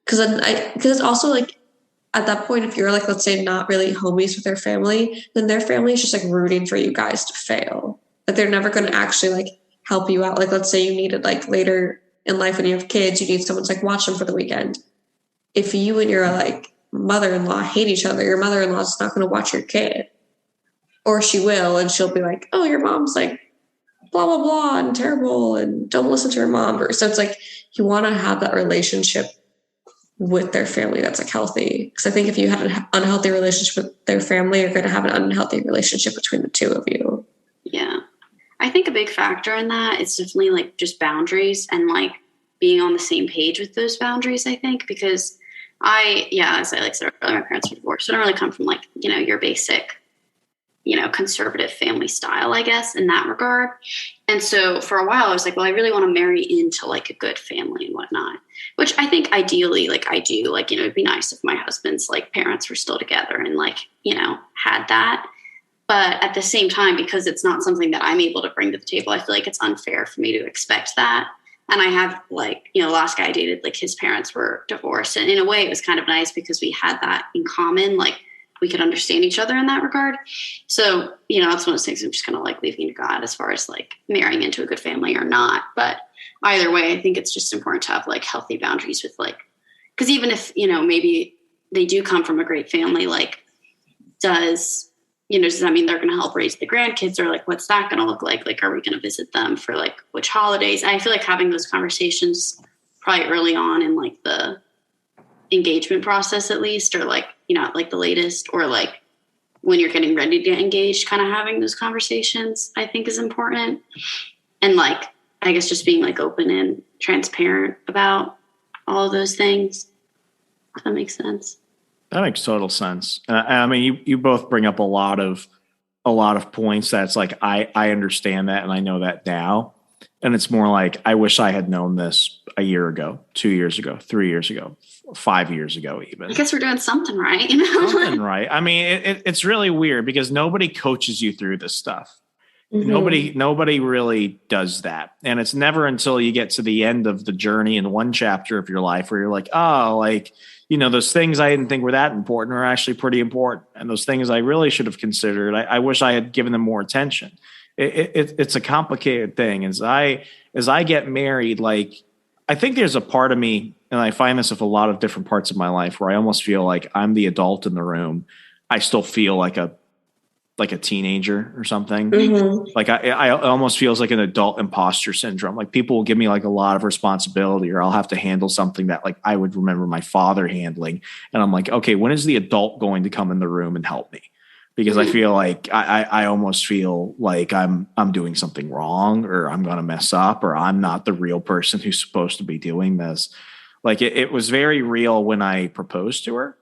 E: Because it's also like at that point, if you're like, let's say not really homies with their family, then their family is just like rooting for you guys to fail. Like they're never going to actually like help you out. Like let's say you needed like later in life when you have kids, you need someone to like watch them for the weekend. If you and your like mother-in-law hate each other, your mother-in-law is not going to watch your kid, or she will, and she'll be like, oh, your mom's like blah blah blah and terrible and don't listen to your mom. So it's like you want to have that relationship with their family that's like healthy, because I think if you have an unhealthy relationship with their family, you're going to have an unhealthy relationship between the two of you.
D: Yeah, I think a big factor in that is definitely like just boundaries and like being on the same page with those boundaries. I think because as I like said earlier, my parents were divorced, so I don't really come from like your basic conservative family style, I guess, in that regard. And so for a while I was like, well, I really want to marry into like a good family and whatnot, which I think ideally, like I do, like, it'd be nice if my husband's like parents were still together and like, had that. But at the same time, because it's not something that I'm able to bring to the table, I feel like it's unfair for me to expect that. And I have like, the last guy I dated, like his parents were divorced. And in a way it was kind of nice because we had that in common. Like we could understand each other in that regard. So, that's one of those things I'm just kind of like leaving to God as far as like marrying into a good family or not. But either way, I think it's just important to have like healthy boundaries with like, because even if, maybe they do come from a great family, like does that mean they're going to help raise the grandkids, or like, what's that going to look like? Like, are we going to visit them for like which holidays? I feel like having those conversations probably early on in like the engagement process, at least, or like, like the latest, or like when you're getting ready to get engaged, kind of having those conversations, I think is important. And like, I guess just being like open and transparent about all of those things. If that makes sense.
B: That makes total sense. I mean, you both bring up a lot of points that's like, I understand that. And I know that now. And it's more like, I wish I had known this a year ago, 2 years ago, 3 years ago, 5 years ago, even.
D: I guess we're doing something right.
B: Something right. I mean, it's really weird because nobody coaches you through this stuff. Mm-hmm. Nobody really does that. And it's never until you get to the end of the journey in one chapter of your life where you're like, oh, like, those things I didn't think were that important are actually pretty important. And those things I really should have considered, I wish I had given them more attention. It's a complicated thing. As I get married, like, I think there's a part of me, and I find this with a lot of different parts of my life, where I almost feel like I'm the adult in the room. I still feel like a teenager or something. Mm-hmm. Like I almost feels like an adult imposter syndrome. Like people will give me like a lot of responsibility, or I'll have to handle something that like I would remember my father handling. And I'm like, okay, when is the adult going to come in the room and help me? because I feel like I almost feel like I'm doing something wrong, or I'm going to mess up, or I'm not the real person who's supposed to be doing this. Like it was very real when I proposed to her,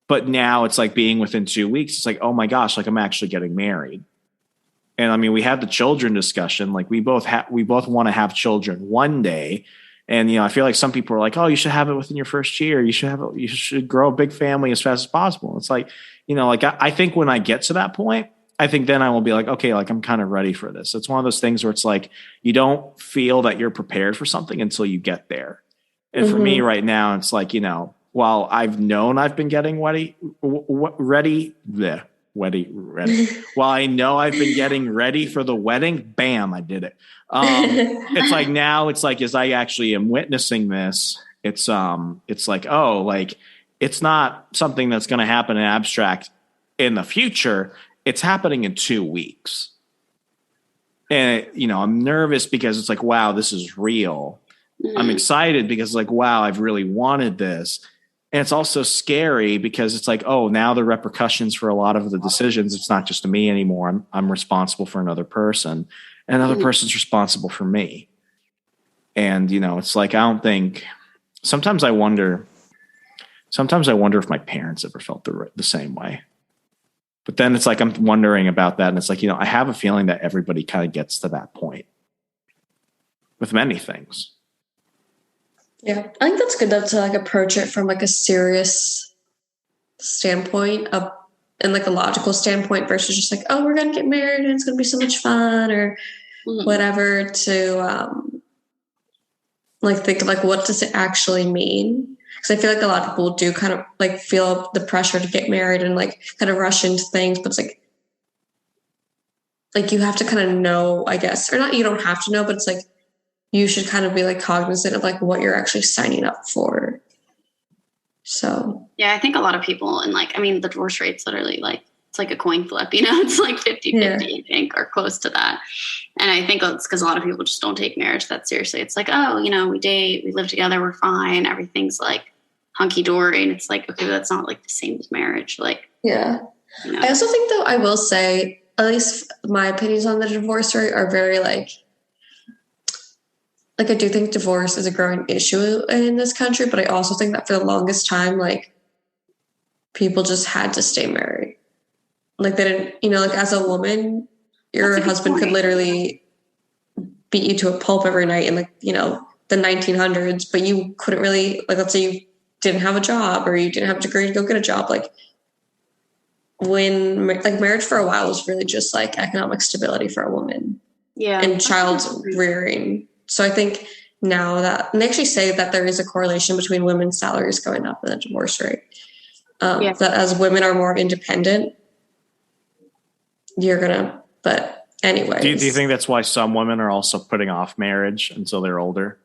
B: but now it's like being within 2 weeks. It's like, oh my gosh, like I'm actually getting married. And I mean, we had the children discussion. Like we both want to have children one day. And, I feel like some people are like, oh, you should have it within your first year. You should grow a big family as fast as possible. It's like, like I think when I get to that point, I think then I will be like, okay, like I'm kind of ready for this. It's one of those things where it's like, you don't feel that you're prepared for something until you get there. And for me right now, it's like, while I've known I've been getting ready. While I know I've been getting ready for the wedding, bam, I did it. It's like now it's like, as I actually am witnessing this, it's like, oh, like it's not something that's going to happen in abstract in the future. It's happening in 2 weeks. And, I'm nervous because it's like, wow, this is real. I'm excited because like, wow, I've really wanted this. And it's also scary because it's like, oh, now the repercussions for a lot of the decisions, it's not just me anymore. I'm responsible for another person, and another person's responsible for me. And, it's like, I don't think, sometimes I wonder if my parents ever felt the same way. But then it's like, I'm wondering about that. And it's like, I have a feeling that everybody kind of gets to that point with many things.
E: Yeah, I think that's good to like approach it from like a serious standpoint and like a logical standpoint versus just like, oh, we're going to get married and it's going to be so much fun or whatever, to like think of like, what does it actually mean? Because I feel like a lot of people do kind of like feel the pressure to get married and like kind of rush into things, but it's like you have to kind of know, I guess, or not, you don't have to know, but it's like, you should kind of be like cognizant of like what you're actually signing up for. So
D: yeah, I think a lot of people, and like, I mean, the divorce rate's literally like, it's like a coin flip, it's like 50-50, I think, or close to that. And I think it's because a lot of people just don't take marriage that seriously. It's like, oh, we date, we live together, we're fine, everything's like hunky dory. And it's like, okay, that's not like the same as marriage. Like,
E: yeah. I also think though, I will say, at least my opinions on the divorce rate are very like I do think divorce is a growing issue in this country, but I also think that for the longest time, like people just had to stay married. Like they didn't, like as a woman, your husband could literally beat you to a pulp every night in like, the 1900s, but you couldn't really, like, let's say you didn't have a job or you didn't have a degree to go get a job. Like when like marriage for a while was really just like economic stability for a woman.
D: Yeah.
E: And child rearing. So I think now that, and they actually say that there is a correlation between women's salaries going up and the divorce rate. That as women are more independent, but anyways.
B: Do you think that's why some women are also putting off marriage until they're older?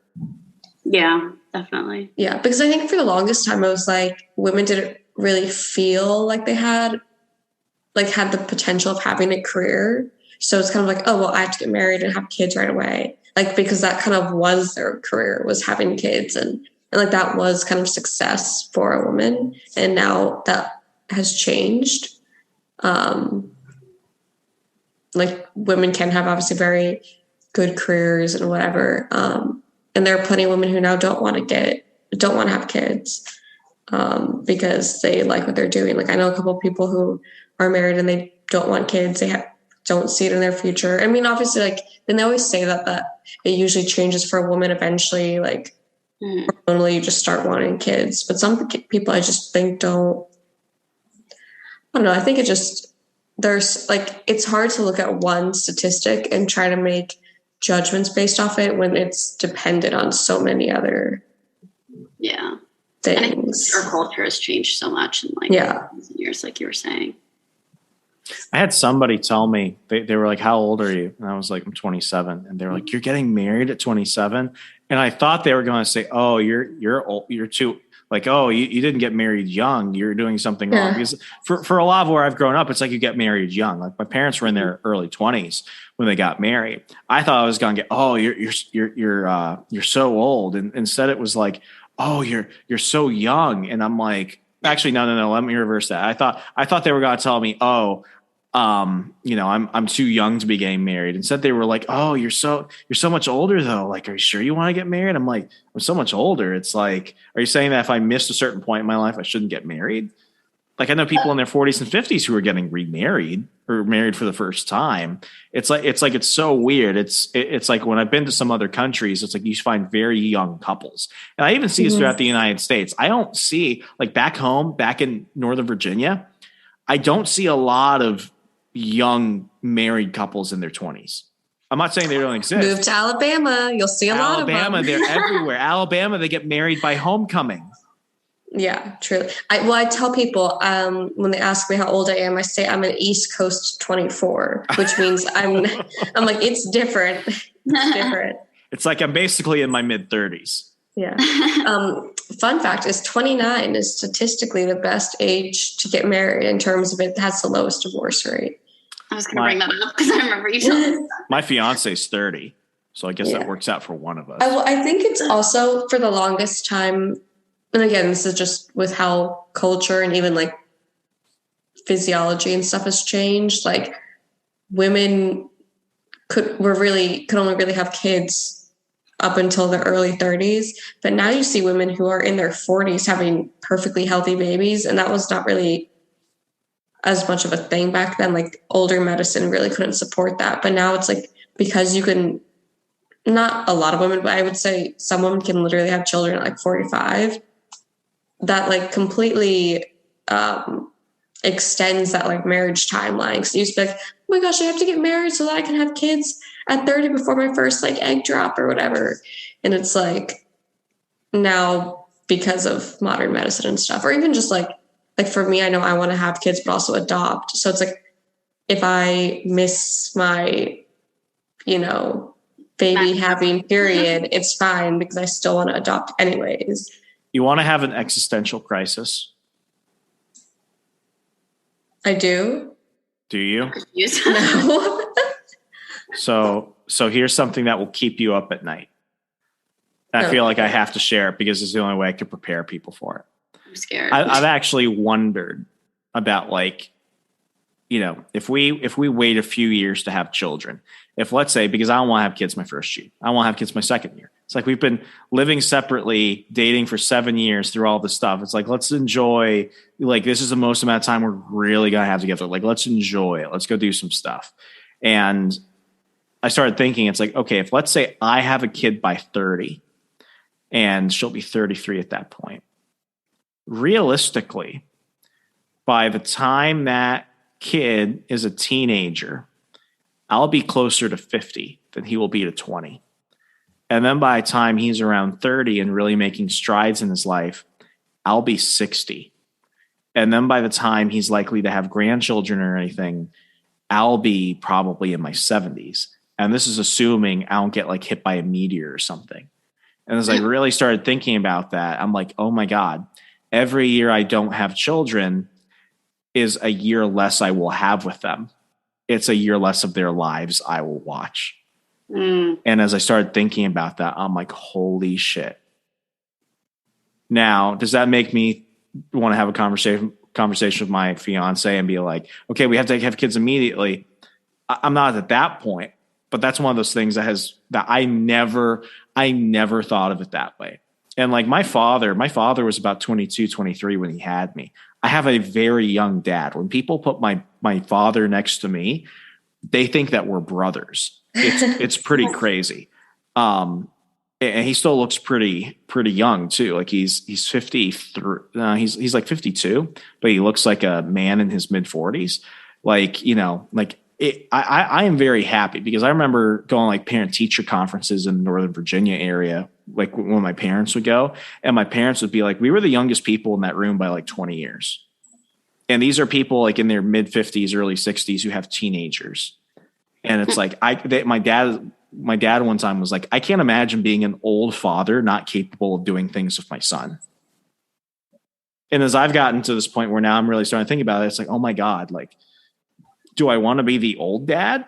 D: Yeah, definitely.
E: Yeah, because I think for the longest time, I was like, women didn't really feel like they had the potential of having a career. So it's kind of like, oh, well, I have to get married and have kids right away. Like, because that kind of was their career, was having kids. And like that was kind of success for a woman. And now that has changed. Like women can have obviously very good careers and whatever. And there are plenty of women who now don't want to have kids because they like what they're doing. Like I know a couple of people who are married and they don't want kids. They don't see it in their future. I mean, obviously, like, and they always say that it usually changes for a woman eventually, like, hormonally you just start wanting kids. But some people I just think I don't know, I think there's, like, it's hard to look at one statistic and try to make judgments based off it when it's dependent on so many other things.
D: And I think our culture has changed so much in, like, years, like you were saying.
B: I had somebody tell me, they were like, how old are you? And I was like, I'm 27. And they were like, you're getting married at 27? And I thought they were going to say, oh, you're old, you're too, like, oh, you didn't get married young. You're doing something wrong. Because for a lot of where I've grown up, it's like you get married young. Like my parents were in their early 20s when they got married. I thought I was going to get, oh, you're so old. And instead it was like, oh, you're so young. And I'm like, Actually, no. Let me reverse that. I thought they were going to tell me, oh, I'm too young to be getting married. Instead, they were like, oh, you're so much older though. Like, are you sure you want to get married? I'm like, I'm so much older. It's like, are you saying that if I missed a certain point in my life, I shouldn't get married? Like, I know people in their 40s and 50s who are getting remarried or married for the first time. It's so weird. It's like when I've been to some other countries, it's like you find very young couples. And I even see this throughout the United States. I don't see, like, back home, back in Northern Virginia, I don't see a lot of young married couples in their 20s. I'm not saying they don't exist.
E: Move to Alabama. You'll see a lot of them.
B: Alabama, they're everywhere. Alabama, they get married by homecoming.
E: Yeah, true. I tell people when they ask me how old I am, I say I'm an East Coast 24, which means I'm like, it's different. It's different.
B: It's like I'm basically in my mid 30s.
E: Yeah. Fun fact is 29 is statistically the best age to get married in terms of it has the lowest divorce rate.
D: I was going to bring that up because I remember you telling me that.
B: My fiance is 30, so I guess that works out for one of us.
E: I think it's also for the longest time. And again, this is just with how culture and even like physiology and stuff has changed. Like women could only really have kids up until their early 30s. But now you see women who are in their 40s having perfectly healthy babies. And that was not really as much of a thing back then. Like older medicine really couldn't support that. But now it's like, because you can, not a lot of women, but I would say some women can literally have children at like 45. That like completely extends that like marriage timeline. So you used to be like, oh my gosh, I have to get married so that I can have kids at 30 before my first like egg drop or whatever. And it's like now because of modern medicine and stuff, or even just like for me, I know I want to have kids, but also adopt. So it's like, if I miss my, baby having period, it's fine because I still want to adopt anyways.
B: You want to have an existential crisis?
E: I do.
B: Do you?
E: No.
B: So here's something that will keep you up at night. I feel like I have to share it because it's the only way I could prepare people for it.
D: I'm scared.
B: I've actually wondered about, like, if we wait a few years to have children, if, let's say, because I don't want to have kids my first year, I want to have kids my second year. It's like we've been living separately, dating for 7 years through all this stuff. It's like, let's enjoy, like, this is the most amount of time we're really going to have together. Like, let's enjoy it. Let's go do some stuff. And I started thinking, it's like, okay, if let's say I have a kid by 30 and she'll be 33 at that point, realistically, by the time that kid is a teenager, I'll be closer to 50 than he will be to 20. And then by the time he's around 30 and really making strides in his life, I'll be 60. And then by the time he's likely to have grandchildren or anything, I'll be probably in my 70s. And this is assuming I don't get like hit by a meteor or something. And as I really started thinking about that, I'm like, oh my God, every year I don't have children is a year less I will have with them. It's a year less of their lives I will watch. And as I started thinking about that, I'm like, holy shit. Now, does that make me want to have a conversation with my fiance and be like, okay, we have to have kids immediately? I'm not at that point, but that's one of those things that I never thought of it that way. And like my father was about 22, 23 when he had me. I have a very young dad. When people put my father next to me, they think that we're brothers. It's pretty crazy. And he still looks pretty young too. Like he's 53. He's like 52, but he looks like a man in his mid 40s. Like, I am very happy because I remember going like parent teacher conferences in the Northern Virginia area, like when my parents would go, and my parents would be like, we were the youngest people in that room by like 20 years. And these are people like in their mid 50s, early 60s who have teenagers. And it's like, my dad one time was like, I can't imagine being an old father, not capable of doing things with my son. And as I've gotten to this point where now I'm really starting to think about it, it's like, oh my God, like, do I want to be the old dad?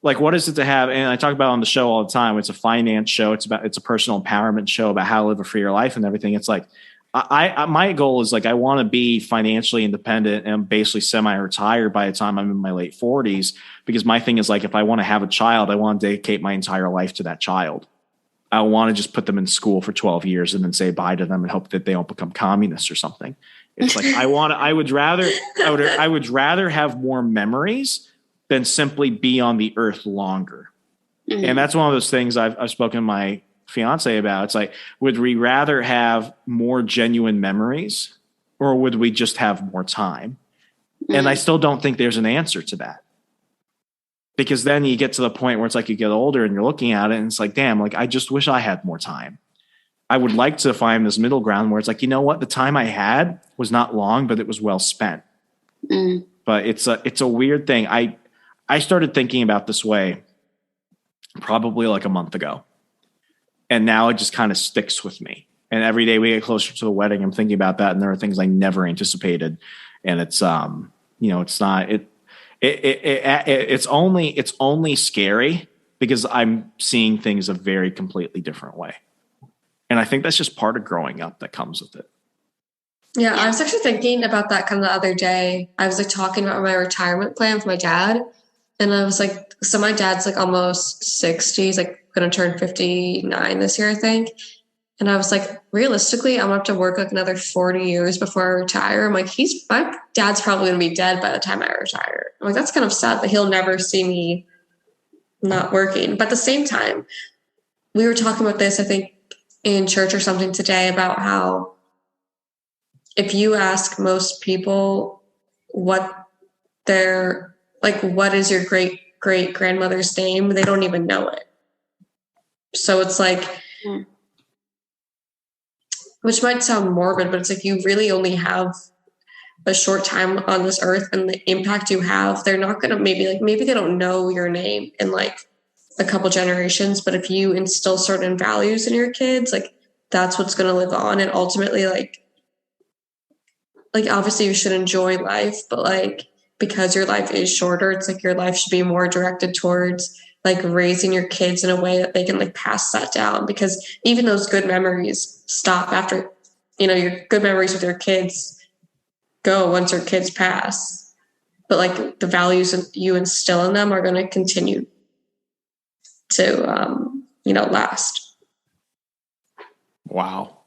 B: Like, what is it to have? And I talk about it on the show all the time. It's a finance show. It's a personal empowerment show about how to live a freer life and everything. It's like, My goal is like, I want to be financially independent and basically semi-retired by the time I'm in my late 40s, because my thing is like, if I want to have a child, I want to dedicate my entire life to that child. I want to just put them in school for 12 years and then say bye to them and hope that they don't become communists or something. It's like, I would rather have more memories than simply be on the earth longer. Mm-hmm. And that's one of those things I've spoken to my fiance about. It's like, would we rather have more genuine memories, or would we just have more time? Mm-hmm. And I still don't think there's an answer to that, because then you get to the point where it's like, you get older and you're looking at it and it's like, damn, like I just wish I had more time. I would like to find this middle ground where it's like, you know what, the time I had was not long, but it was well spent. Mm. But it's a weird thing. I started thinking about this way probably like a month ago. And now it just kind of sticks with me. And every day we get closer to the wedding, I'm thinking about that. And there are things I never anticipated. And it's, it's not, it's only scary because I'm seeing things a very completely different way. And I think that's just part of growing up that comes with it.
E: Yeah, I was actually thinking about that kind of the other day. I was like talking about my retirement plan with my dad. And I was like, so my dad's like almost 60. He's like going to turn 59 this year, I think. And I was like, realistically, I'm going to have to work like another 40 years before I retire. I'm like, my dad's probably going to be dead by the time I retire. I'm like, that's kind of sad that he'll never see me not working. But at the same time, we were talking about this, I think, in church or something today, about how if you ask most people what is your great grandmother's name, they don't even know it. So it's like, which might sound morbid, but it's like, you really only have a short time on this earth, and the impact you have, they're not going to maybe they don't know your name in like a couple generations, but if you instill certain values in your kids, like that's what's going to live on. And ultimately, like obviously you should enjoy life, but like, because your life is shorter, it's like your life should be more directed towards like raising your kids in a way that they can like pass that down. Because even those good memories stop after, your good memories with your kids go once your kids pass. But like the values you instill in them are going to continue to, last.
B: Wow.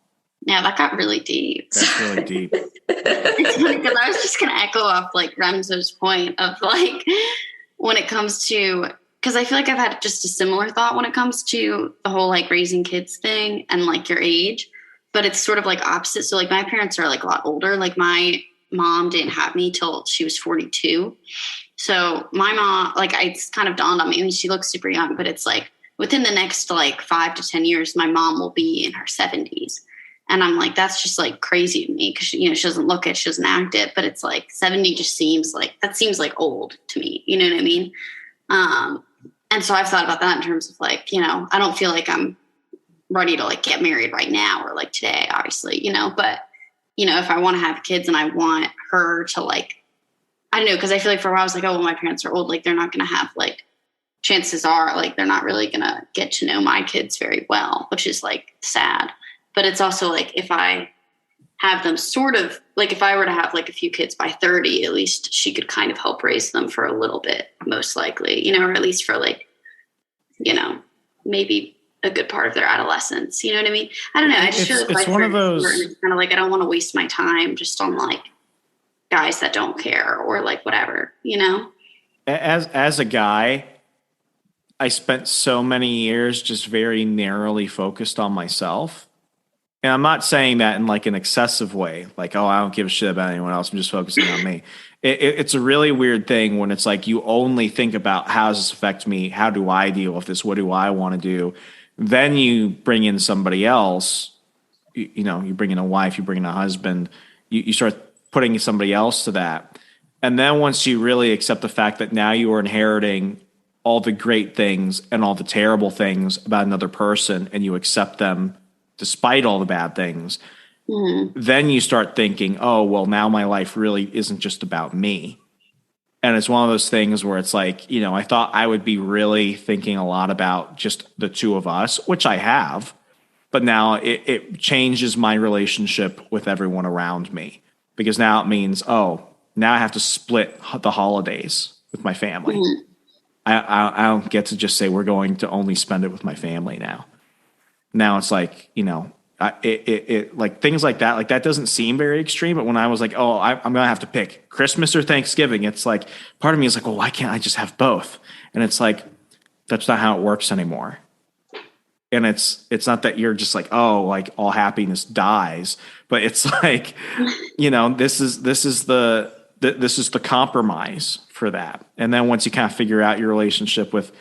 D: Yeah, that got really deep.
B: That's really deep.
D: It's funny because I was just going to echo off like Remso's point of like, when it comes to, because I feel like I've had just a similar thought when it comes to the whole like raising kids thing and like your age, but it's sort of like opposite. So like my parents are like a lot older. Like my mom didn't have me till she was 42. So my mom, like it's kind of dawned on me. I mean, she looks super young, but it's like within the next like 5 to 10 years, my mom will be in her 70s. And I'm like, that's just like crazy to me because, she doesn't look it, she doesn't act it, but it's like 70 just seems like old to me. You know what I mean? And so I've thought about that in terms of like, I don't feel like I'm ready to like get married right now or like today, obviously, but, if I want to have kids and I want her to like, I don't know, because I feel like for a while I was like, oh, well, my parents are old. Like they're not going to have like, chances are like they're not really going to get to know my kids very well, which is like sad. But it's also like if I have them sort of like if I were to have like a few kids by 30, at least she could kind of help raise them for a little bit, most likely, or at least for like, maybe a good part of their adolescence. You know what I mean? I don't know. I just feel like
B: it's one of those
D: kind of like I don't want to waste my time just on like guys that don't care or like whatever,
B: As a guy, I spent so many years just very narrowly focused on myself. And I'm not saying that in like an excessive way, like, oh, I don't give a shit about anyone else. I'm just focusing on me. It's a really weird thing when it's like you only think about how does this affect me? How do I deal with this? What do I want to do? Then you bring in somebody else, you bring in a wife, you bring in a husband, you start putting somebody else to that. And then once you really accept the fact that now you are inheriting all the great things and all the terrible things about another person and you accept them despite all the bad things, then you start thinking, oh, well, now my life really isn't just about me. And it's one of those things where it's like, I thought I would be really thinking a lot about just the two of us, which I have. But now it changes my relationship with everyone around me, because now it means, now I have to split the holidays with my family. Mm-hmm. I don't get to just say we're going to only spend it with my family now. Now it's like, like things like that doesn't seem very extreme. But when I was like, I'm going to have to pick Christmas or Thanksgiving, it's like part of me is like, well, why can't I just have both? And it's like, that's not how it works anymore. And it's not that you're just like, like all happiness dies, but it's like, this is the compromise for that. And then once you kind of figure out your relationship with,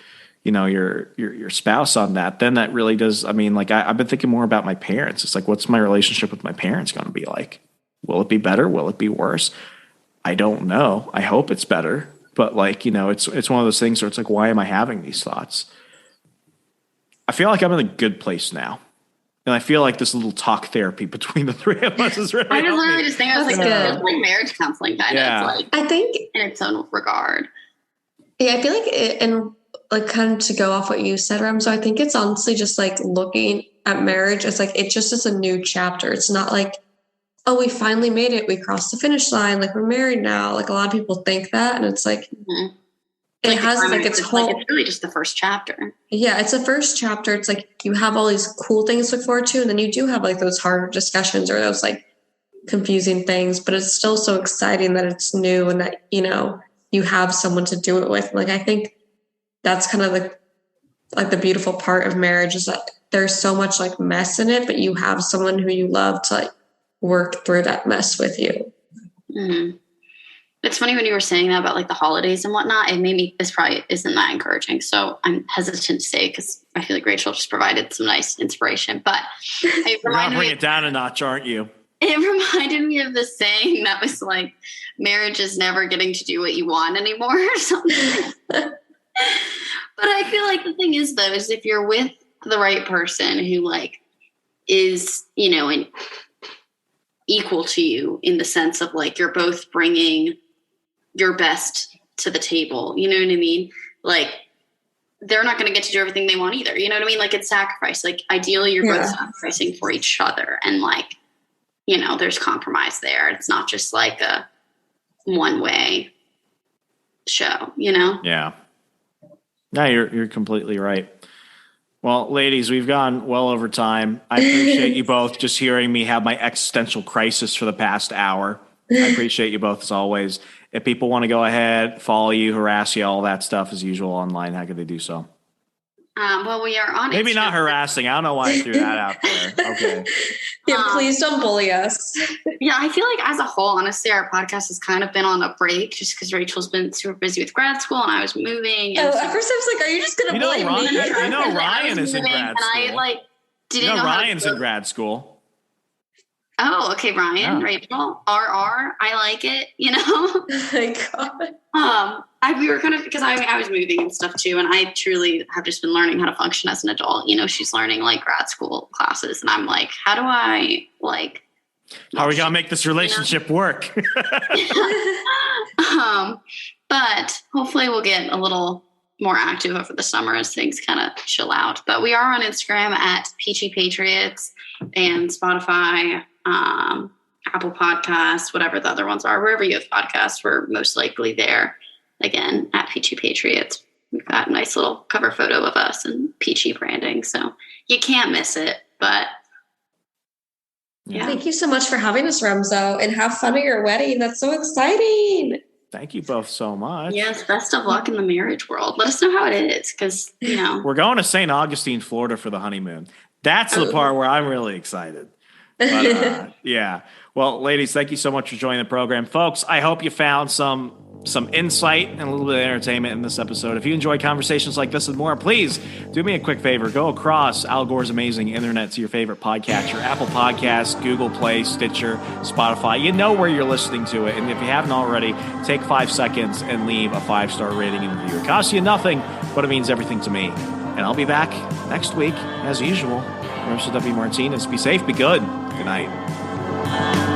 B: your spouse on that, then that really does. I mean, like I've been thinking more about my parents. It's like, what's my relationship with my parents going to be like? Will it be better? Will it be worse? I don't know. I hope it's better. But like, it's one of those things where it's like, why am I having these thoughts? I feel like I'm in a good place now. And I feel like this little talk therapy between the three of us is really
D: I was literally just thinking, I was
E: That's
D: like marriage counseling kind of. It's like,
E: I think
D: in its own regard.
E: Yeah, I feel like and like kind of to go off what you said, Remso, I think it's honestly just like looking at marriage as like, it just is a new chapter. It's not like, oh, we finally made it. We crossed the finish line. Like we're married now. Like a lot of people think that. And it's like, it has like its whole,
D: it's really just the first chapter.
E: Yeah, it's the first chapter. It's like you have all these cool things to look forward to, and then you do have like those hard discussions or those like confusing things, but it's still so exciting that it's new and that, you have someone to do it with. Like I think that's kind of the beautiful part of marriage is that there's so much like mess in it, but you have someone who you love to like work through that mess with you.
D: Mm-hmm. It's funny when you were saying that about like the holidays and whatnot, it made me, this probably isn't that encouraging. So I'm hesitant to say, because I feel like Rachel just provided some nice inspiration, but
B: you're going to bring it down a notch, aren't you?
D: It reminded me of this saying that was like, marriage is never getting to do what you want anymore or something. But I feel like the thing is though, is if you're with the right person who like is, equal to you in the sense of like, you're both bringing your best to the table. You know what I mean? Like they're not going to get to do everything they want either. You know what I mean? Like it's sacrifice. Like ideally you're both sacrificing for each other. And like, there's compromise there. It's not just like a one-way show,
B: Yeah. No, you're completely right. Well, ladies, we've gone well over time. I appreciate you both just hearing me have my existential crisis for the past hour. I appreciate you both as always. If people want to go ahead, follow you, harass you, all that stuff as usual online, how could they do so?
D: Well, we are on
B: Maybe
D: Instagram.
B: Not harassing. I don't know why I threw that out there. Okay.
E: Yeah, please don't bully us.
D: Yeah, I feel like as a whole, honestly, our podcast has kind of been on a break just because Rachel's been super busy with grad school and I was moving. And
E: at first I was like, are you just going to blame me?
B: Ryan is in grad school. Ryan's in grad school.
D: Oh, okay, Ryan, yeah. Rachel, RR, I like it,
E: Oh my God.
D: We were kind of, because I was moving and stuff too, and I truly have just been learning how to function as an adult. She's learning like grad school classes, and I'm like, how do I like?
B: How are we gonna make this relationship work?
D: But hopefully we'll get a little more active over the summer as things kind of chill out. But we are on Instagram at Peachy Patriots and Spotify, Apple Podcasts, whatever the other ones are, wherever you have podcasts, we're most likely there. Again, at Peachy Patriots. We've got a nice little cover photo of us and Peachy branding, so you can't miss it. But yeah.
E: Thank you so much for having us, Remso, and have fun at your wedding. That's so exciting.
B: Thank you both so much.
D: Yes, best of luck in the marriage world. Let us know how it is, because
B: we're going to St. Augustine, Florida for the honeymoon. That's the part where I'm really excited. But, yeah. Well, ladies, thank you so much for joining the program. Folks, I hope you found some insight and a little bit of entertainment in this episode. If you enjoy conversations like this and more, please do me a quick favor. Go across Al Gore's amazing internet to your favorite podcatcher, Apple Podcasts, Google Play, Stitcher, Spotify. You know where you're listening to it. And if you haven't already, take 5 seconds and leave a 5-star rating and review. It costs you nothing, but it means everything to me. And I'll be back next week, as usual. Remso W. Martinez. Be safe, be good. Good night.